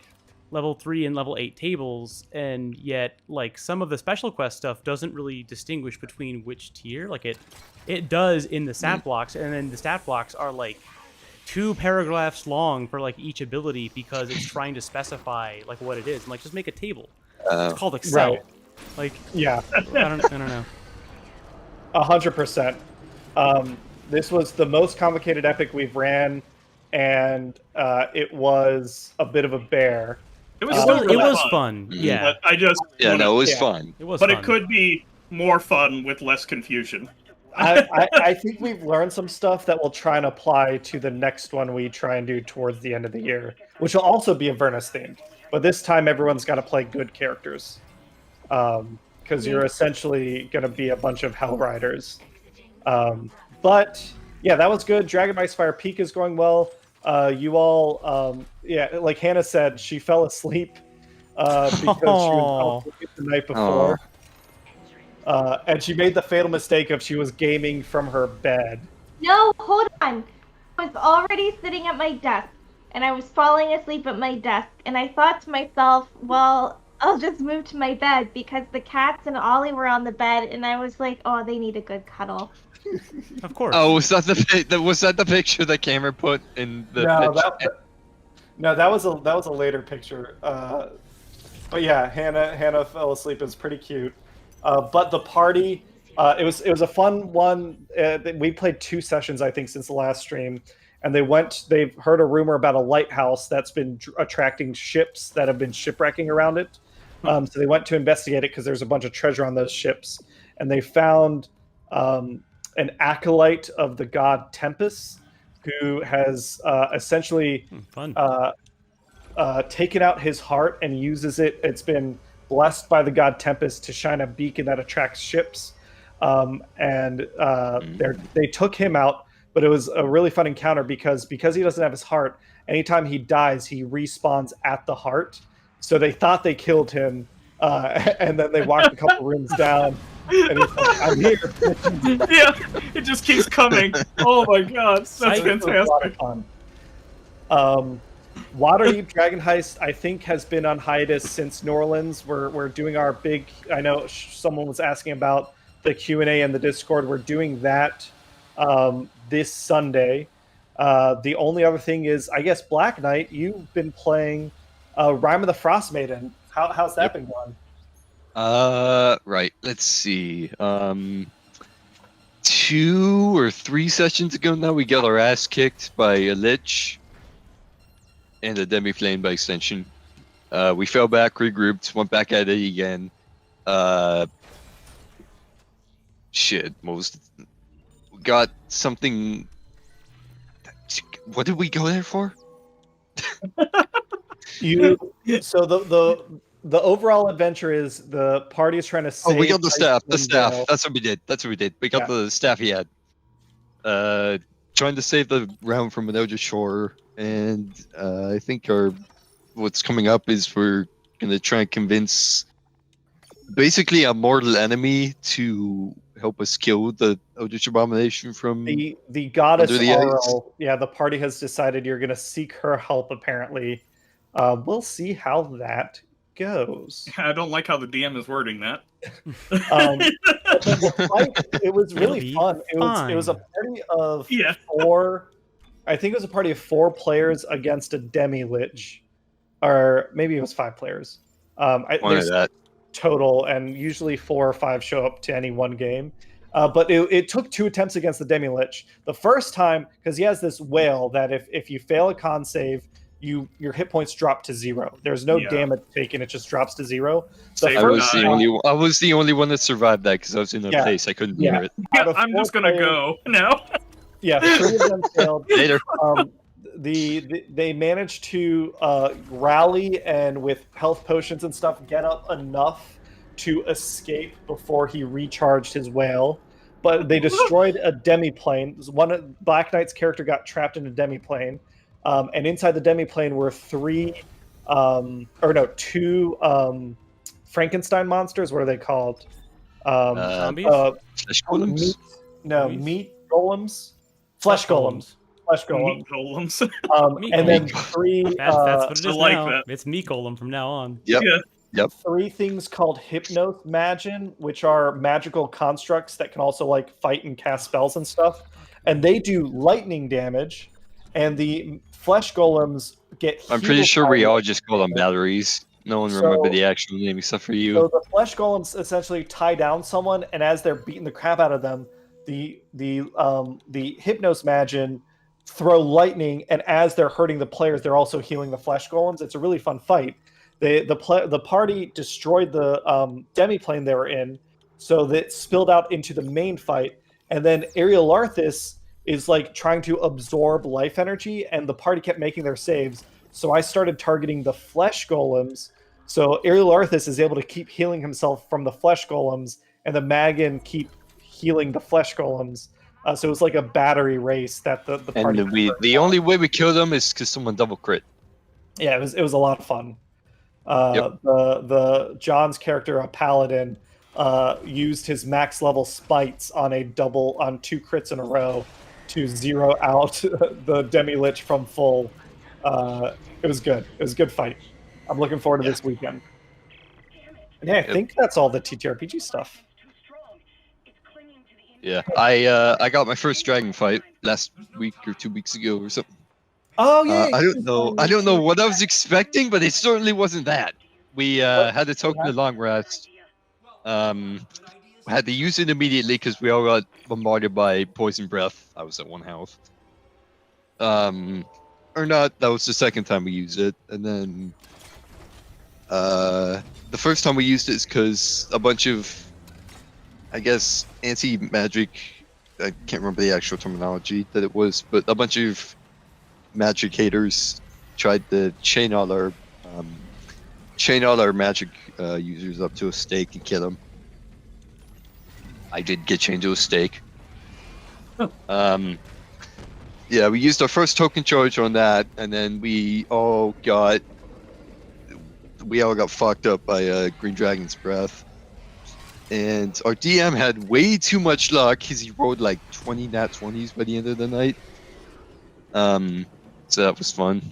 level 3 and level 8 tables, and yet like some of the special quest stuff doesn't really distinguish between which tier. Like it does in the stat blocks, and then the stat blocks are like 2 paragraphs long for like each ability because it's trying to specify like what it is. And like just make a table. It's called Excel. Right. Like Yeah. I don't know. 100%. This was the most complicated epic we've ran, and it was a bit of a bear. It was It was fun. Yeah. But I just Yeah, no, it was Yeah. fun. It was but fun. it could be more fun with less confusion. I think we've learned some stuff that we'll try and apply to the next one we try and do towards the end of the year, which will also be Avernus themed. But this time, everyone's got to play good characters, because you're essentially going to be a bunch of Hell Riders. But yeah, that was good. Dragon Ice Fire Peak is going well. You all, like Hannah said, she fell asleep because she was out the night before. And she made the fatal mistake of she was gaming from her bed. No, hold on. I was already sitting at my desk, and I was falling asleep at my desk, and I thought to myself, well, I'll just move to my bed because the cats and Ollie were on the bed, and I was like, oh, they need a good cuddle. Of course. Oh, was that the picture that Cameron put in the picture? That was a later picture. But yeah, Hannah fell asleep. It was pretty cute. But the party, it was a fun one. We played 2 sessions, I think, since the last stream, and they've heard a rumor about a lighthouse that's been attracting ships that have been shipwrecking around it. So they went to investigate it because there's a bunch of treasure on those ships, and they found an acolyte of the god Tempest, who has essentially taken out his heart and uses it. It's been blessed by the god Tempest to shine a beacon that attracts ships. They took him out, but it was a really fun encounter because he doesn't have his heart. Anytime he dies, he respawns at the heart. So they thought they killed him, and then they walked a couple rooms down, and he's like, "I'm here." Yeah, it just keeps coming. Oh my god, that's fantastic. Waterdeep Dragon Heist, I think, has been on hiatus since New Orleans. We're doing our big. I know someone was asking about the Q&A in the Discord. We're doing that this Sunday. The only other thing is, I guess, Black Knight. You've been playing Rime of the Frost Maiden. How's that been going? Right. Let's see. 2 or 3 sessions ago now, we got our ass kicked by a Lich and a Demi-Flame by extension. We fell back, regrouped, went back at it again. Shit, we got something. What did we go there for? So the overall adventure is the party is trying to save. Oh, we got the staff. The staff. Dale. That's what we did. We got the staff he had. Trying to save the realm from an Eldritch Shore, and I think what's coming up is we're gonna try and convince basically a mortal enemy to help us kill the Eldritch Abomination from the goddess under the Aurel. Yeah, the party has decided you're going to seek her help. Apparently, we'll see how that goes. I don't like how the DM is wording that. The fight, it was really fun. It was a party of 4. I think it was a party of 4 players against a demi-lich, or maybe it was 5 players. There's that total, and usually 4 or 5 show up to any one game. But it took 2 attempts against the demi-lich. The first time, because he has this whale that if you fail a con save, your hit points drop to 0. There's no damage taken; it just drops to 0. I was the only one that survived that because I was in a place I couldn't hear it. Yeah, I'm just gonna go now. Yeah, 3 of them failed. Later. They managed to rally and with health potions and stuff get up enough to escape before he recharged his whale. but they destroyed a demiplane. One Black Knight's character got trapped in a demiplane, and inside the demiplane were two Frankenstein monsters. What are they called? Zombies? Flesh golems? Meat golems, flesh golems. Meat golems. Meat And then golem. three. That's what it is I like now. that. It's meat golem from now on. Yep. Yeah. Yep. Three things called Hypnos Magin, which are magical constructs that can also like fight and cast spells and stuff. And they do lightning damage. And the flesh golems get. I'm pretty heal sure we power. all just call them batteries. No one remember the actual name except for you. So the flesh golems essentially tie down someone, and as they're beating the crap out of them, the Hypnos Magin throw lightning, and as they're hurting the players, they're also healing the flesh golems. It's a really fun fight. The party destroyed the demiplane they were in, so that spilled out into the main fight. And then Ariel Arthas is like trying to absorb life energy, and the party kept making their saves. So I started targeting the flesh golems. So Ariel Arthas is able to keep healing himself from the flesh golems, and the Magin keep healing the flesh golems. So it was like a battery race that the party. And the only way we kill them is because someone double crit. Yeah, it was a lot of fun. Yep. The John's character, a paladin, used his max level spites on two crits in a row to zero out the Demi-Lich from full. It was good. It was a good fight. I'm looking forward to this weekend. And yeah, I think that's all the TTRPG stuff. Yeah, I got my first dragon fight last week or 2 weeks ago or something. Oh yeah. I don't know what I was expecting, but it certainly wasn't that. We had to token the long rest. Had to use it immediately because we all got bombarded by poison breath. I was at 1 health. Or not. That was the second time we used it, and then the first time we used it is because a bunch of, I guess, anti-magic. I can't remember the actual terminology that it was, but a bunch of magic haters tried to chain all our magic users up to a stake and kill them. I did get chained to a stake. Yeah, we used our first token charge on that, and then we all got fucked up by Green Dragon's Breath. And our DM had way too much luck because he rolled like 20 nat 20s by the end of the night. So that was fun.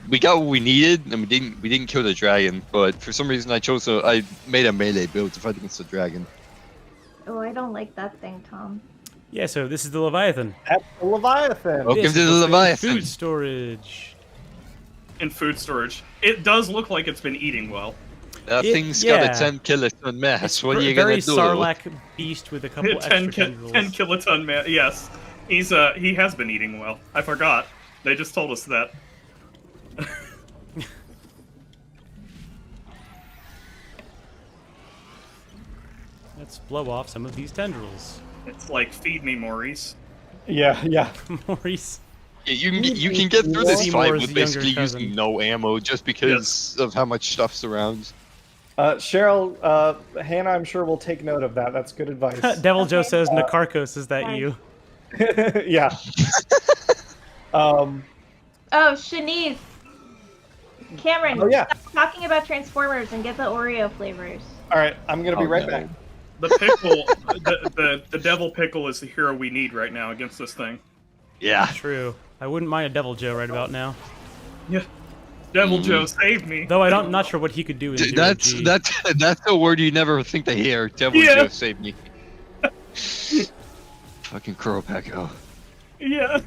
We got what we needed, and we didn't kill the dragon. But for some reason, I made a melee build to fight against the dragon. Oh, I don't like that thing, Tom. Yeah, so this is the Leviathan. That's the Leviathan. Welcome This to is the in Leviathan. Food storage. In food storage. It does look like it's been eating well. That It- thing's got yeah. a 10 kiloton mass. It's What are you very gonna do? Sarlacc beast with a couple 10 extra tendrils. kiloton man. Yes. He has been eating well. I forgot. They just told us that. Let's blow off some of these tendrils. It's like, feed me, Maurice. Yeah. Maurice. Yeah, you can get through this fight Seymour's with basically younger cousin. using no ammo just because of how much stuff's around. Cheryl, Hannah, I'm sure will take note of that. That's good advice. Devil Joe says, Nakarkos, is that Fine. you? Yeah. Oh, Shanice. Cameron, Oh, yeah. stop talking about Transformers and get the Oreo flavors. All right, I'm gonna be right back. The pickle, the devil pickle is the hero we need right now against this thing. Yeah. True. I wouldn't mind a Devil Joe right about now. Yeah. Devil Joe, save me. Though I'm not sure what he could do in Dude, 0G. that's a word you never think to hear. Devil Yeah. Joe saved me. Fucking Kuropeko. Yeah.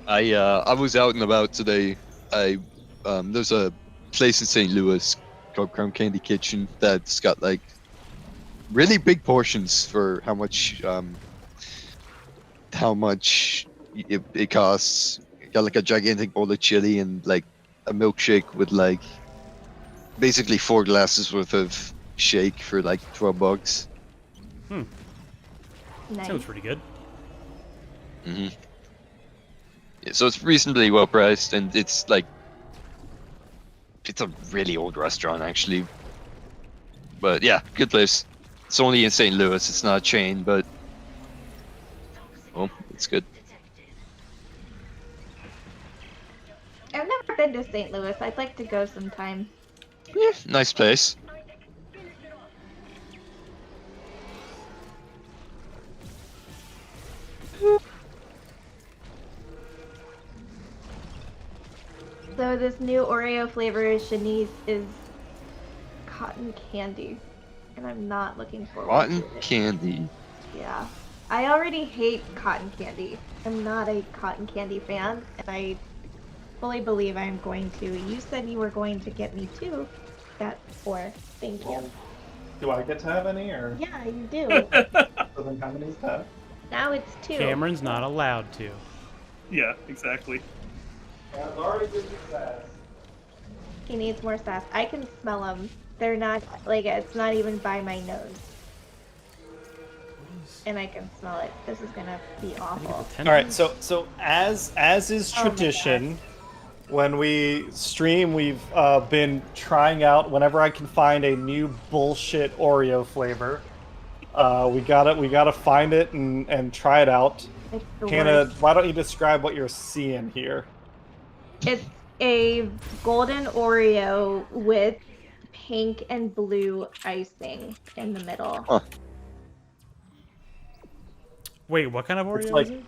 I was out and about today. There's a place in St. Louis called Crown Candy Kitchen that's got like really big portions for how much it costs. Got like a gigantic bowl of chili and like a milkshake with like basically 4 glasses worth of shake for like $12. Nice. Sounds pretty good. Mm-hmm. Yeah, so it's reasonably well priced, and it's like it's a really old restaurant actually. But yeah, good place. It's only in St. Louis. It's not a chain, but well, it's good. I've never been to St. Louis. I'd like to go sometime. Nice place. So this new Oreo flavor Shanice is cotton candy, and I'm not looking forward Cotton to it. candy. Yeah. I already hate cotton candy. I'm not a cotton candy fan, and I fully believe I'm going to. You said you were going to get me two. That's 4. Thank you. Do I get to have any, or Yeah, you do. so then how many is that? Now it's 2. Cameron's not allowed to. Yeah, exactly. I've already given you sass. He needs more sass. I can smell them. They're not, like, it's not even by my nose. And I can smell it. This is gonna be awful. All right, so as is tradition, when we stream, we've been trying out whenever I can find a new bullshit Oreo flavor. We gotta find it and try it out. It's the Hannah, worst. why don't you describe what you're seeing here? It's a golden Oreo with pink and blue icing in the middle. Huh. Wait, what kind of Oreo like- is it?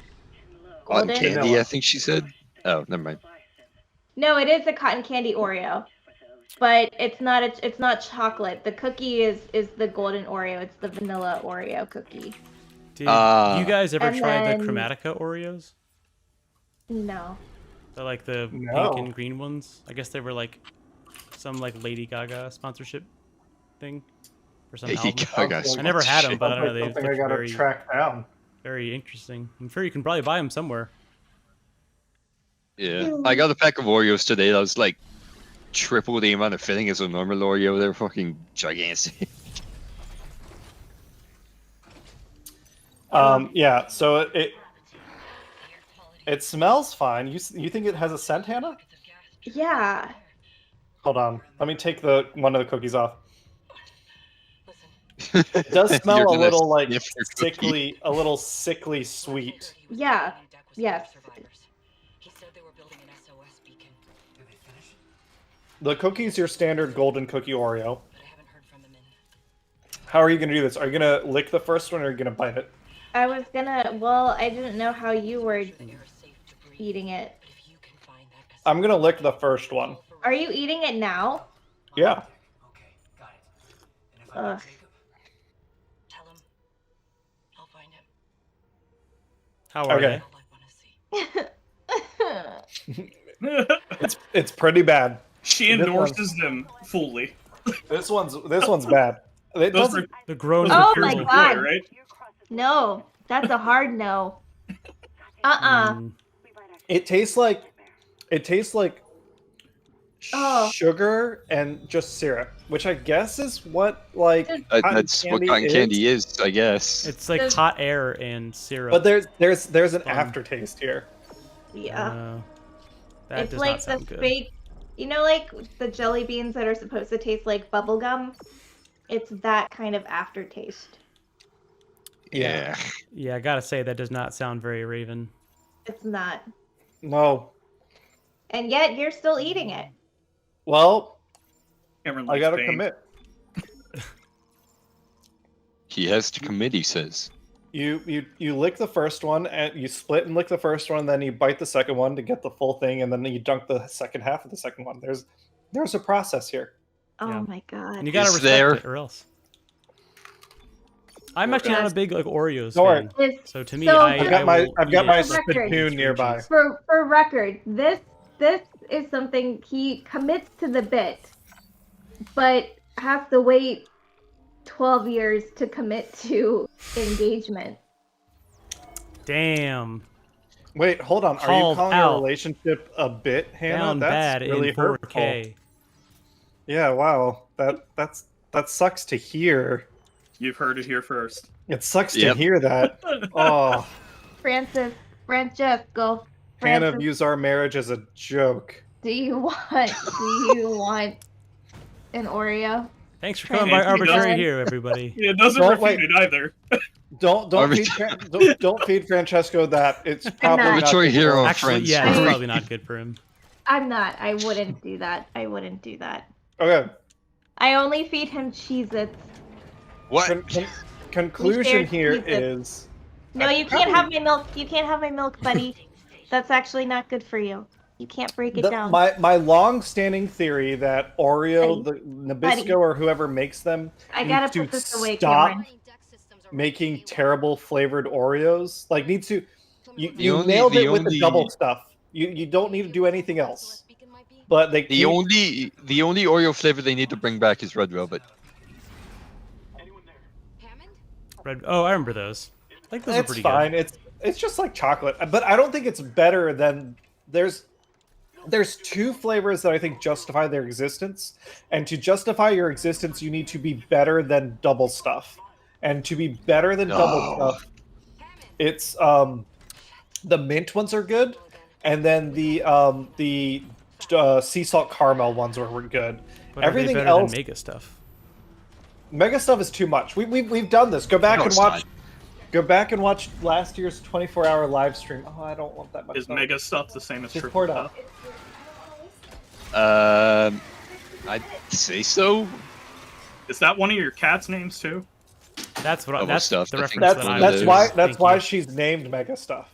Cotton Golden? candy, Vanilla. I think she said. Oh, never mind. No, it is a cotton candy Oreo, but it's not chocolate. The cookie is the golden Oreo. It's the vanilla Oreo cookie. Did you guys ever And try then- the Chromatica Oreos? No. They're like the No. pink and green ones. I guess they were like some like Lady Gaga sponsorship thing for some Lady album. Gaga. I I never had them, but I don't know. They Something I look gotta very, track down. very interesting. I'm sure you can probably buy them somewhere. Yeah, I got a pack of Oreos today that was like triple the amount of filling as a normal Oreo. They're fucking gigantic. Yeah. So it smells fine. You think it has a scent, Hannah? Yeah. Hold on. Let me take one of the cookies off. It does smell You're a gonna little like sniff your cookie. sickly sweet. Yeah. Yes. The cookie's your standard golden cookie Oreo. How are you gonna do this? Are you gonna lick the first one, or are you gonna bite it? I was gonna. Well, I didn't know how you were eating it. I'm gonna lick the first one. Are you eating it now? Yeah. Ugh. How are Okay. they? It's pretty bad. She This endorses them fully. This one's bad. It Those doesn't. are The grown Oh pure my joy, God. right? No, that's a hard no. It tastes like Oh. sugar and just syrup, which I guess is what like That's what cotton candy is, I guess. It's like There's- hot air and syrup. But there's an Fun. aftertaste here. Yeah. That It's does like not sound the good. fake, you know, like the jelly beans that are supposed to taste like bubble gum. It's that kind of aftertaste. Yeah. Yeah, I gotta say that does not sound very Raven. It's not, No. and yet you're still eating it. Well, Cameron I likes gotta pain. commit. He has to commit, he says. You lick the first one, and you split and lick the first one, and then you bite the second one to get the full thing, and then you dunk the second half of the second one. There's a process here. Oh Yeah. my God. And you gotta Is respect there- it, or else. I'm actually not a big like Oreos Don't worry. fan, It's- so to me, So- I I've got I my will I've got eat my it. Record. spittoon nearby. for record, this is something he commits to the bit, but has to wait 12 years to commit to engagement. Damn, Wait, hold on. Are you Called calling out. our relationship a bit, Hannah? down That's bad really in hurtful. 4K. Yeah, wow. That sucks to hear. You've heard it here first. It sucks Yep. to hear that. Oh, Francesco, Hannah Francis, views our marriage as a joke. do you want an Oreo? Thanks for coming by Arbitrary here, everybody. Yeah, it doesn't refute it either. Don't feed Francesco that. It's probably not Arbitrary good hero. for him. Actually, friends. yeah, it's probably not good for him. I'm not. I wouldn't do that. I wouldn't do that. Okay. I only feed him Cheez-Its. What? Conclusion here Cheez-Its. is... No, you can't have my milk. You can't have my milk, buddy. That's actually not good for you. You can't break it down. My long-standing theory that Oreo, Buddy. the Nabisco, Buddy. or whoever makes them I gotta needs put to this away, stop Cameron. making terrible flavored Oreos. Like, needs to... You only- nailed the it with the only- double stuff. You don't need to do anything else. But they The only Oreo flavor they need to bring back is red velvet. Red. Oh, I remember those. I think those are It's pretty fine. good. It's just like chocolate, but I don't think it's better than there's two flavors that I think justify their existence, and to justify your existence, you need to be better than double stuff, and to be better than double stuff, it's the mint ones are good, and then the sea salt caramel ones were good. But Everything are they better else, than Mega stuff? Mega stuff is too much. We've done this. Go back No, and it's watch. not. Go back and watch last year's 24-hour live stream. Oh, I don't want that much. Is stuff. Mega stuff the same as Just triple pour it out. stuff? I'd say so. Is that one of your cat's names too? That's what. Double That's stuff, the I think reference That's that I that's was- why Thank you. she's named Mega Stuff.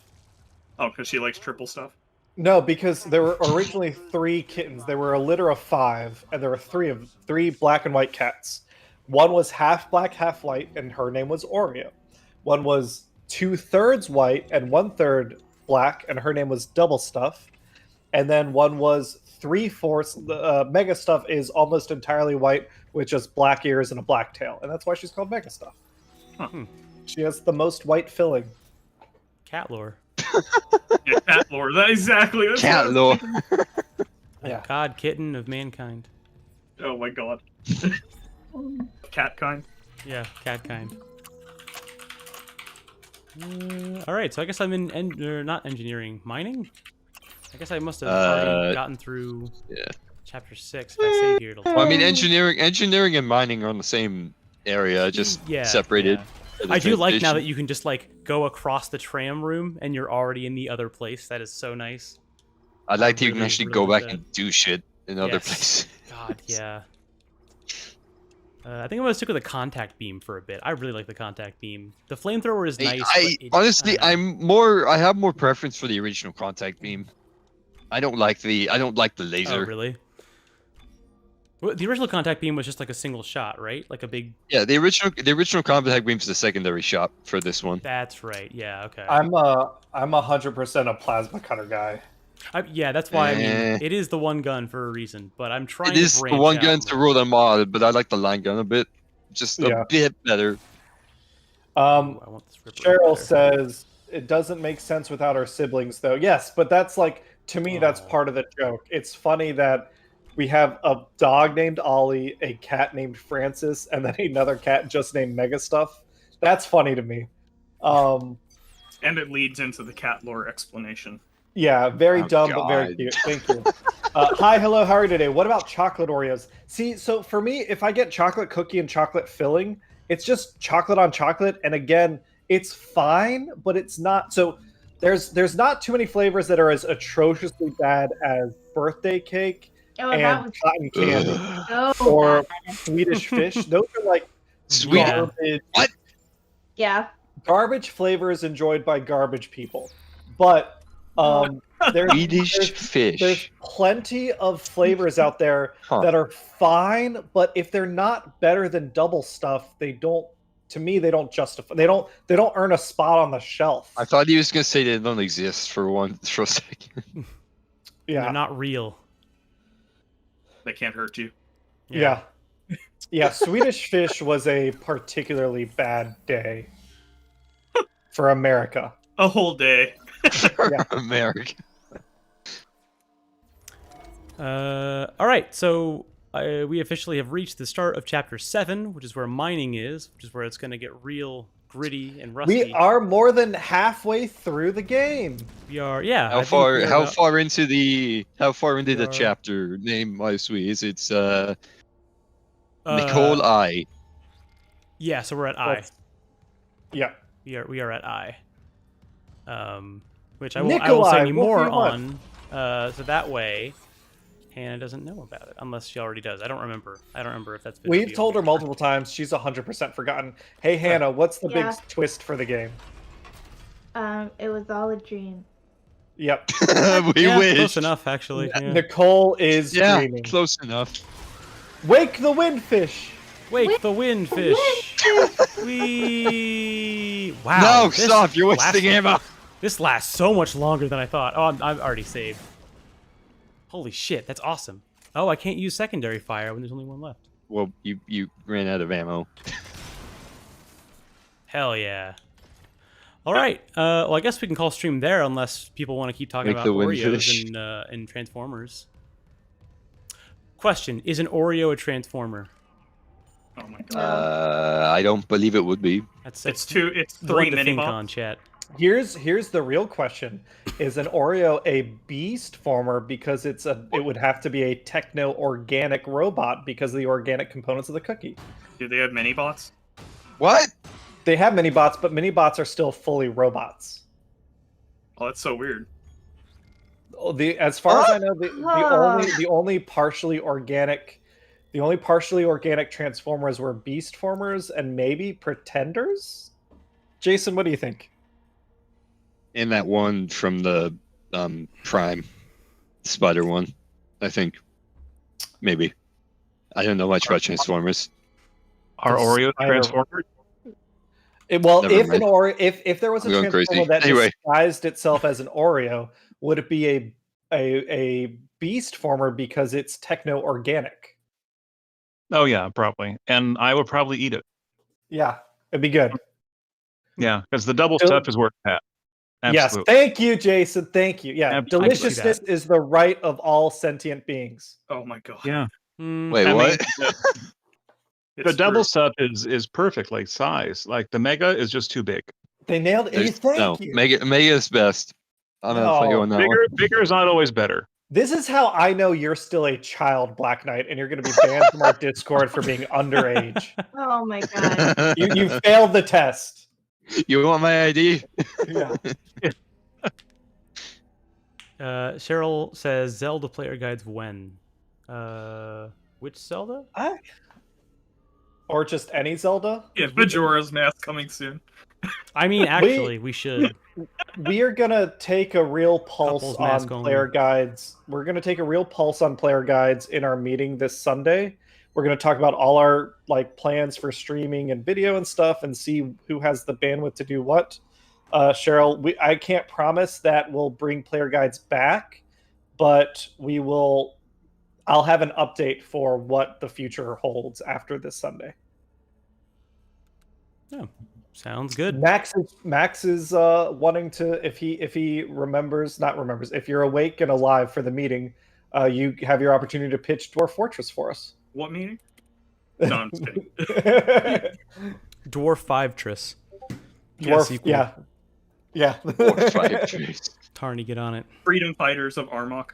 Oh, because she likes triple stuff. No, because there were originally 3 kittens. There were a litter of 5, and there were three black and white cats. One was half black, half white, and her name was Oreo. One was 2/3 white and 1/3 black, and her name was Double Stuff. And then one was 3/4. The Mega Stuff is almost entirely white with just black ears and a black tail, and that's why she's called Mega Stuff. Huh. She has the most white filling. Cat lore. Yeah, cat lore. That exactly. That's Cat what I lore. was thinking. Yeah. God, kitten of mankind. Oh my god. Cat kind. Yeah, cat kind. All right, so I guess I'm in, not engineering, mining. I guess I must have already gotten through Yeah. chapter 6. If I save here, it'll. Well, I mean, engineering and mining are on the same area, just Yeah, separated. yeah. by the I do like now transition. that you can just like go across the tram room and you're already in the other place. That is so nice. I like that you can really, actually really go like back that. and do shit in other Yes. places. God, yeah. I think I'm gonna stick with the contact beam for a bit. I really like the contact beam. The flamethrower is nice. I but it- honestly, I I have more preference for the original contact beam. I don't like the laser. Oh, really? Well, the original contact beam was just like a single shot, right? Like a big. Yeah, the original contact beam is the secondary shot for this one. That's right. Yeah. Okay. I'm 100% a plasma cutter guy. Yeah, that's why. I mean, Eh. it is the one gun for a reason. But I'm trying. It is to the branch one out gun to more. rule them all, but I like the line gun a bit, just Yeah. a bit better. Ooh, I want this Ripper Cheryl better. says it doesn't make sense without our siblings, though. Yes, but that's like, to me, that's Oh. part of the joke. It's funny that we have a dog named Ollie, a cat named Francis, and then another cat just named Mega Stuff. That's funny to me. And it leads into the cat lore explanation. Yeah, very Oh, dumb, but very God. cute. Thank you. Hi, hello, how are you today? What about chocolate Oreos? See, so for me, if I get chocolate cookie and chocolate filling, it's just chocolate on chocolate. And again, it's fine, but it's not. So there's not too many flavors that are as atrociously bad as birthday cake Oh, that and was cotton candy so or bad. Swedish fish. Those are like Sweet. Yeah. Yeah. garbage flavors enjoyed by garbage people. But there's Swedish fish. there's plenty of flavors out there Huh. that are fine, but if they're not better than double stuff, they don't. To me, they don't justify. They don't earn a spot on the shelf. I thought he was gonna say they don't exist for a second. Yeah, They're not real. They can't hurt you. yeah, yeah. Swedish fish was a particularly bad day for America. A whole day. For Yeah. America. All right, so we officially have reached the start of chapter 7, which is where mining is, which is where it's going to get real gritty and rusty. We are more than halfway through the game. We are, yeah. I How think far? we're How about- far into the? How far into the are- chapter name wise we? Is it's Nicole, I. Yeah, so we're at I. Yeah. We are at I. Which I will say Nikolai, any what do more you want? on. So that way, Hannah doesn't know about it unless she already does. I don't remember if that's been We've revealed told her yet. multiple times. She's 100% forgotten. Hey, Hannah, what's the Yeah. big twist for the game? It was all a dream. Yep. We Yeah, wish. close enough actually. Yeah. Nicole is Yeah, dreaming. close enough. Wake the windfish! Wake the windfish. Wow. No, this stop! You're wasting lasts- ammo. This lasts so much longer than I thought. Oh, I'm already saved. Holy shit, that's awesome. Oh, I can't use secondary fire when there's only one left. Well, you ran out of ammo. Hell yeah. All right. Well, I guess we can call stream there unless people want to keep talking Make about the Oreos windfish. and Transformers. Question: is an Oreo a Transformer? Oh my god. I don't believe it would be. It's It's the three one to mini think on, bots. chat. Here's the real question: is an Oreo a beast former because it would have to be a techno-organic robot because of the organic components of the cookie? Do they have mini bots? What? They have mini bots, but mini bots are still fully robots. Oh, that's so weird. As far as I know, the only partially organic Transformers were Beast Formers and maybe Pretenders. Jason, what do you think? And that one from the Prime Spider one, I think. Maybe. I don't know much about Transformers. Are The Oreos spider- Transformers? Well, Never if mind. if there was a I'm going Transformer crazy. that Anyway. disguised itself as an Oreo, would it be a Beast Former because it's techno organic? Oh yeah, probably. And I would probably eat it. Yeah, it'd be good. Yeah, because the double Still- stuff is where it's at. Absolutely. Yes, thank you, Jason. Thank you. Yeah, Absolutely. deliciousness is the right of all sentient beings. Oh my god. Yeah. Wait, I what? mean, the It's double true. stuff is perfect, like size. Like the mega is just too big. They nailed it. There's- Thank no, you. Mega is best. I'm gonna play you on that Bigger one. bigger is not always better. This is how I know you're still a child, Black Knight, and you're going to be banned from our Discord for being underage. Oh my god. You failed the test. You want my ID? Yeah. Cheryl says Zelda player guides when? Which Zelda? Or just any Zelda. Yeah, Majora's Mask coming soon. I mean, actually, we should. We are gonna take a real pulse Couples on mask only. player guides. We're gonna take a real pulse on player guides in our meeting this Sunday. We're gonna talk about all our plans for streaming and video and stuff, and see who has the bandwidth to do what. Cheryl, I can't promise that we'll bring player guides back, but we will. I'll have an update for what the future holds after this Sunday. Yeah, sounds good. Max is wanting to, if he remembers, if you're awake and alive for the meeting, you have your opportunity to pitch Dwarf Fortress for us. What meeting? No, I'm just kidding. Dwarf 5 Triss. Dwarf, yeah. Dwarf 5 Triss. Tarny, get on it. Freedom Fighters of Armok.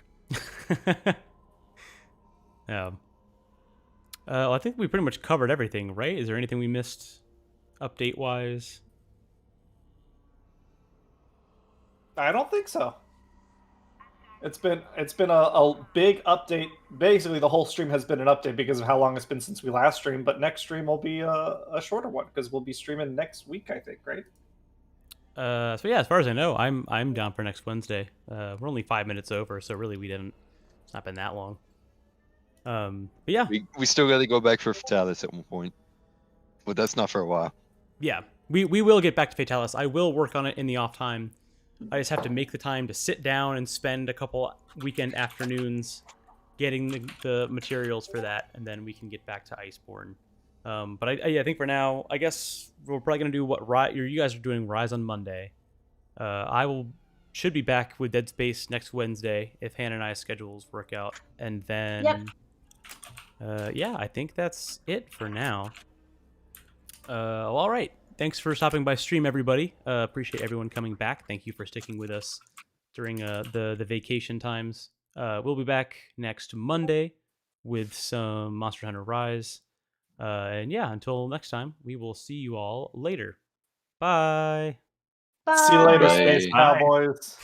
Yeah. Well, I think we pretty much covered everything, right? Is there anything we missed update-wise? I don't think so. It's been a big update. Basically, the whole stream has been an update because of how long it's been since we last streamed. But next stream will be a shorter one because we'll be streaming next week, I think, right? So yeah, as far as I know, I'm down for next Wednesday. We're only 5 minutes over, so really it's not been that long. But yeah. We still got to go back for Fatalis at one point, but that's not for a while. Yeah, we will get back to Fatalis. I will work on it in the off time. I just have to make the time to sit down and spend a couple weekend afternoons getting the materials for that, and then we can get back to Iceborne. But I think for now, I guess we're probably gonna do what you guys are doing. Rise on Monday. Should be back with Dead Space next Wednesday if Hannah and I's schedules work out, and then yeah, I think that's it for now. Well, all right. Thanks for stopping by stream, everybody. Appreciate everyone coming back. Thank you for sticking with us during the vacation times. We'll be back next Monday with some Monster Hunter Rise. And yeah, until next time, we will see you all later. Bye. Bye. See you later, Bye. Space Cowboys.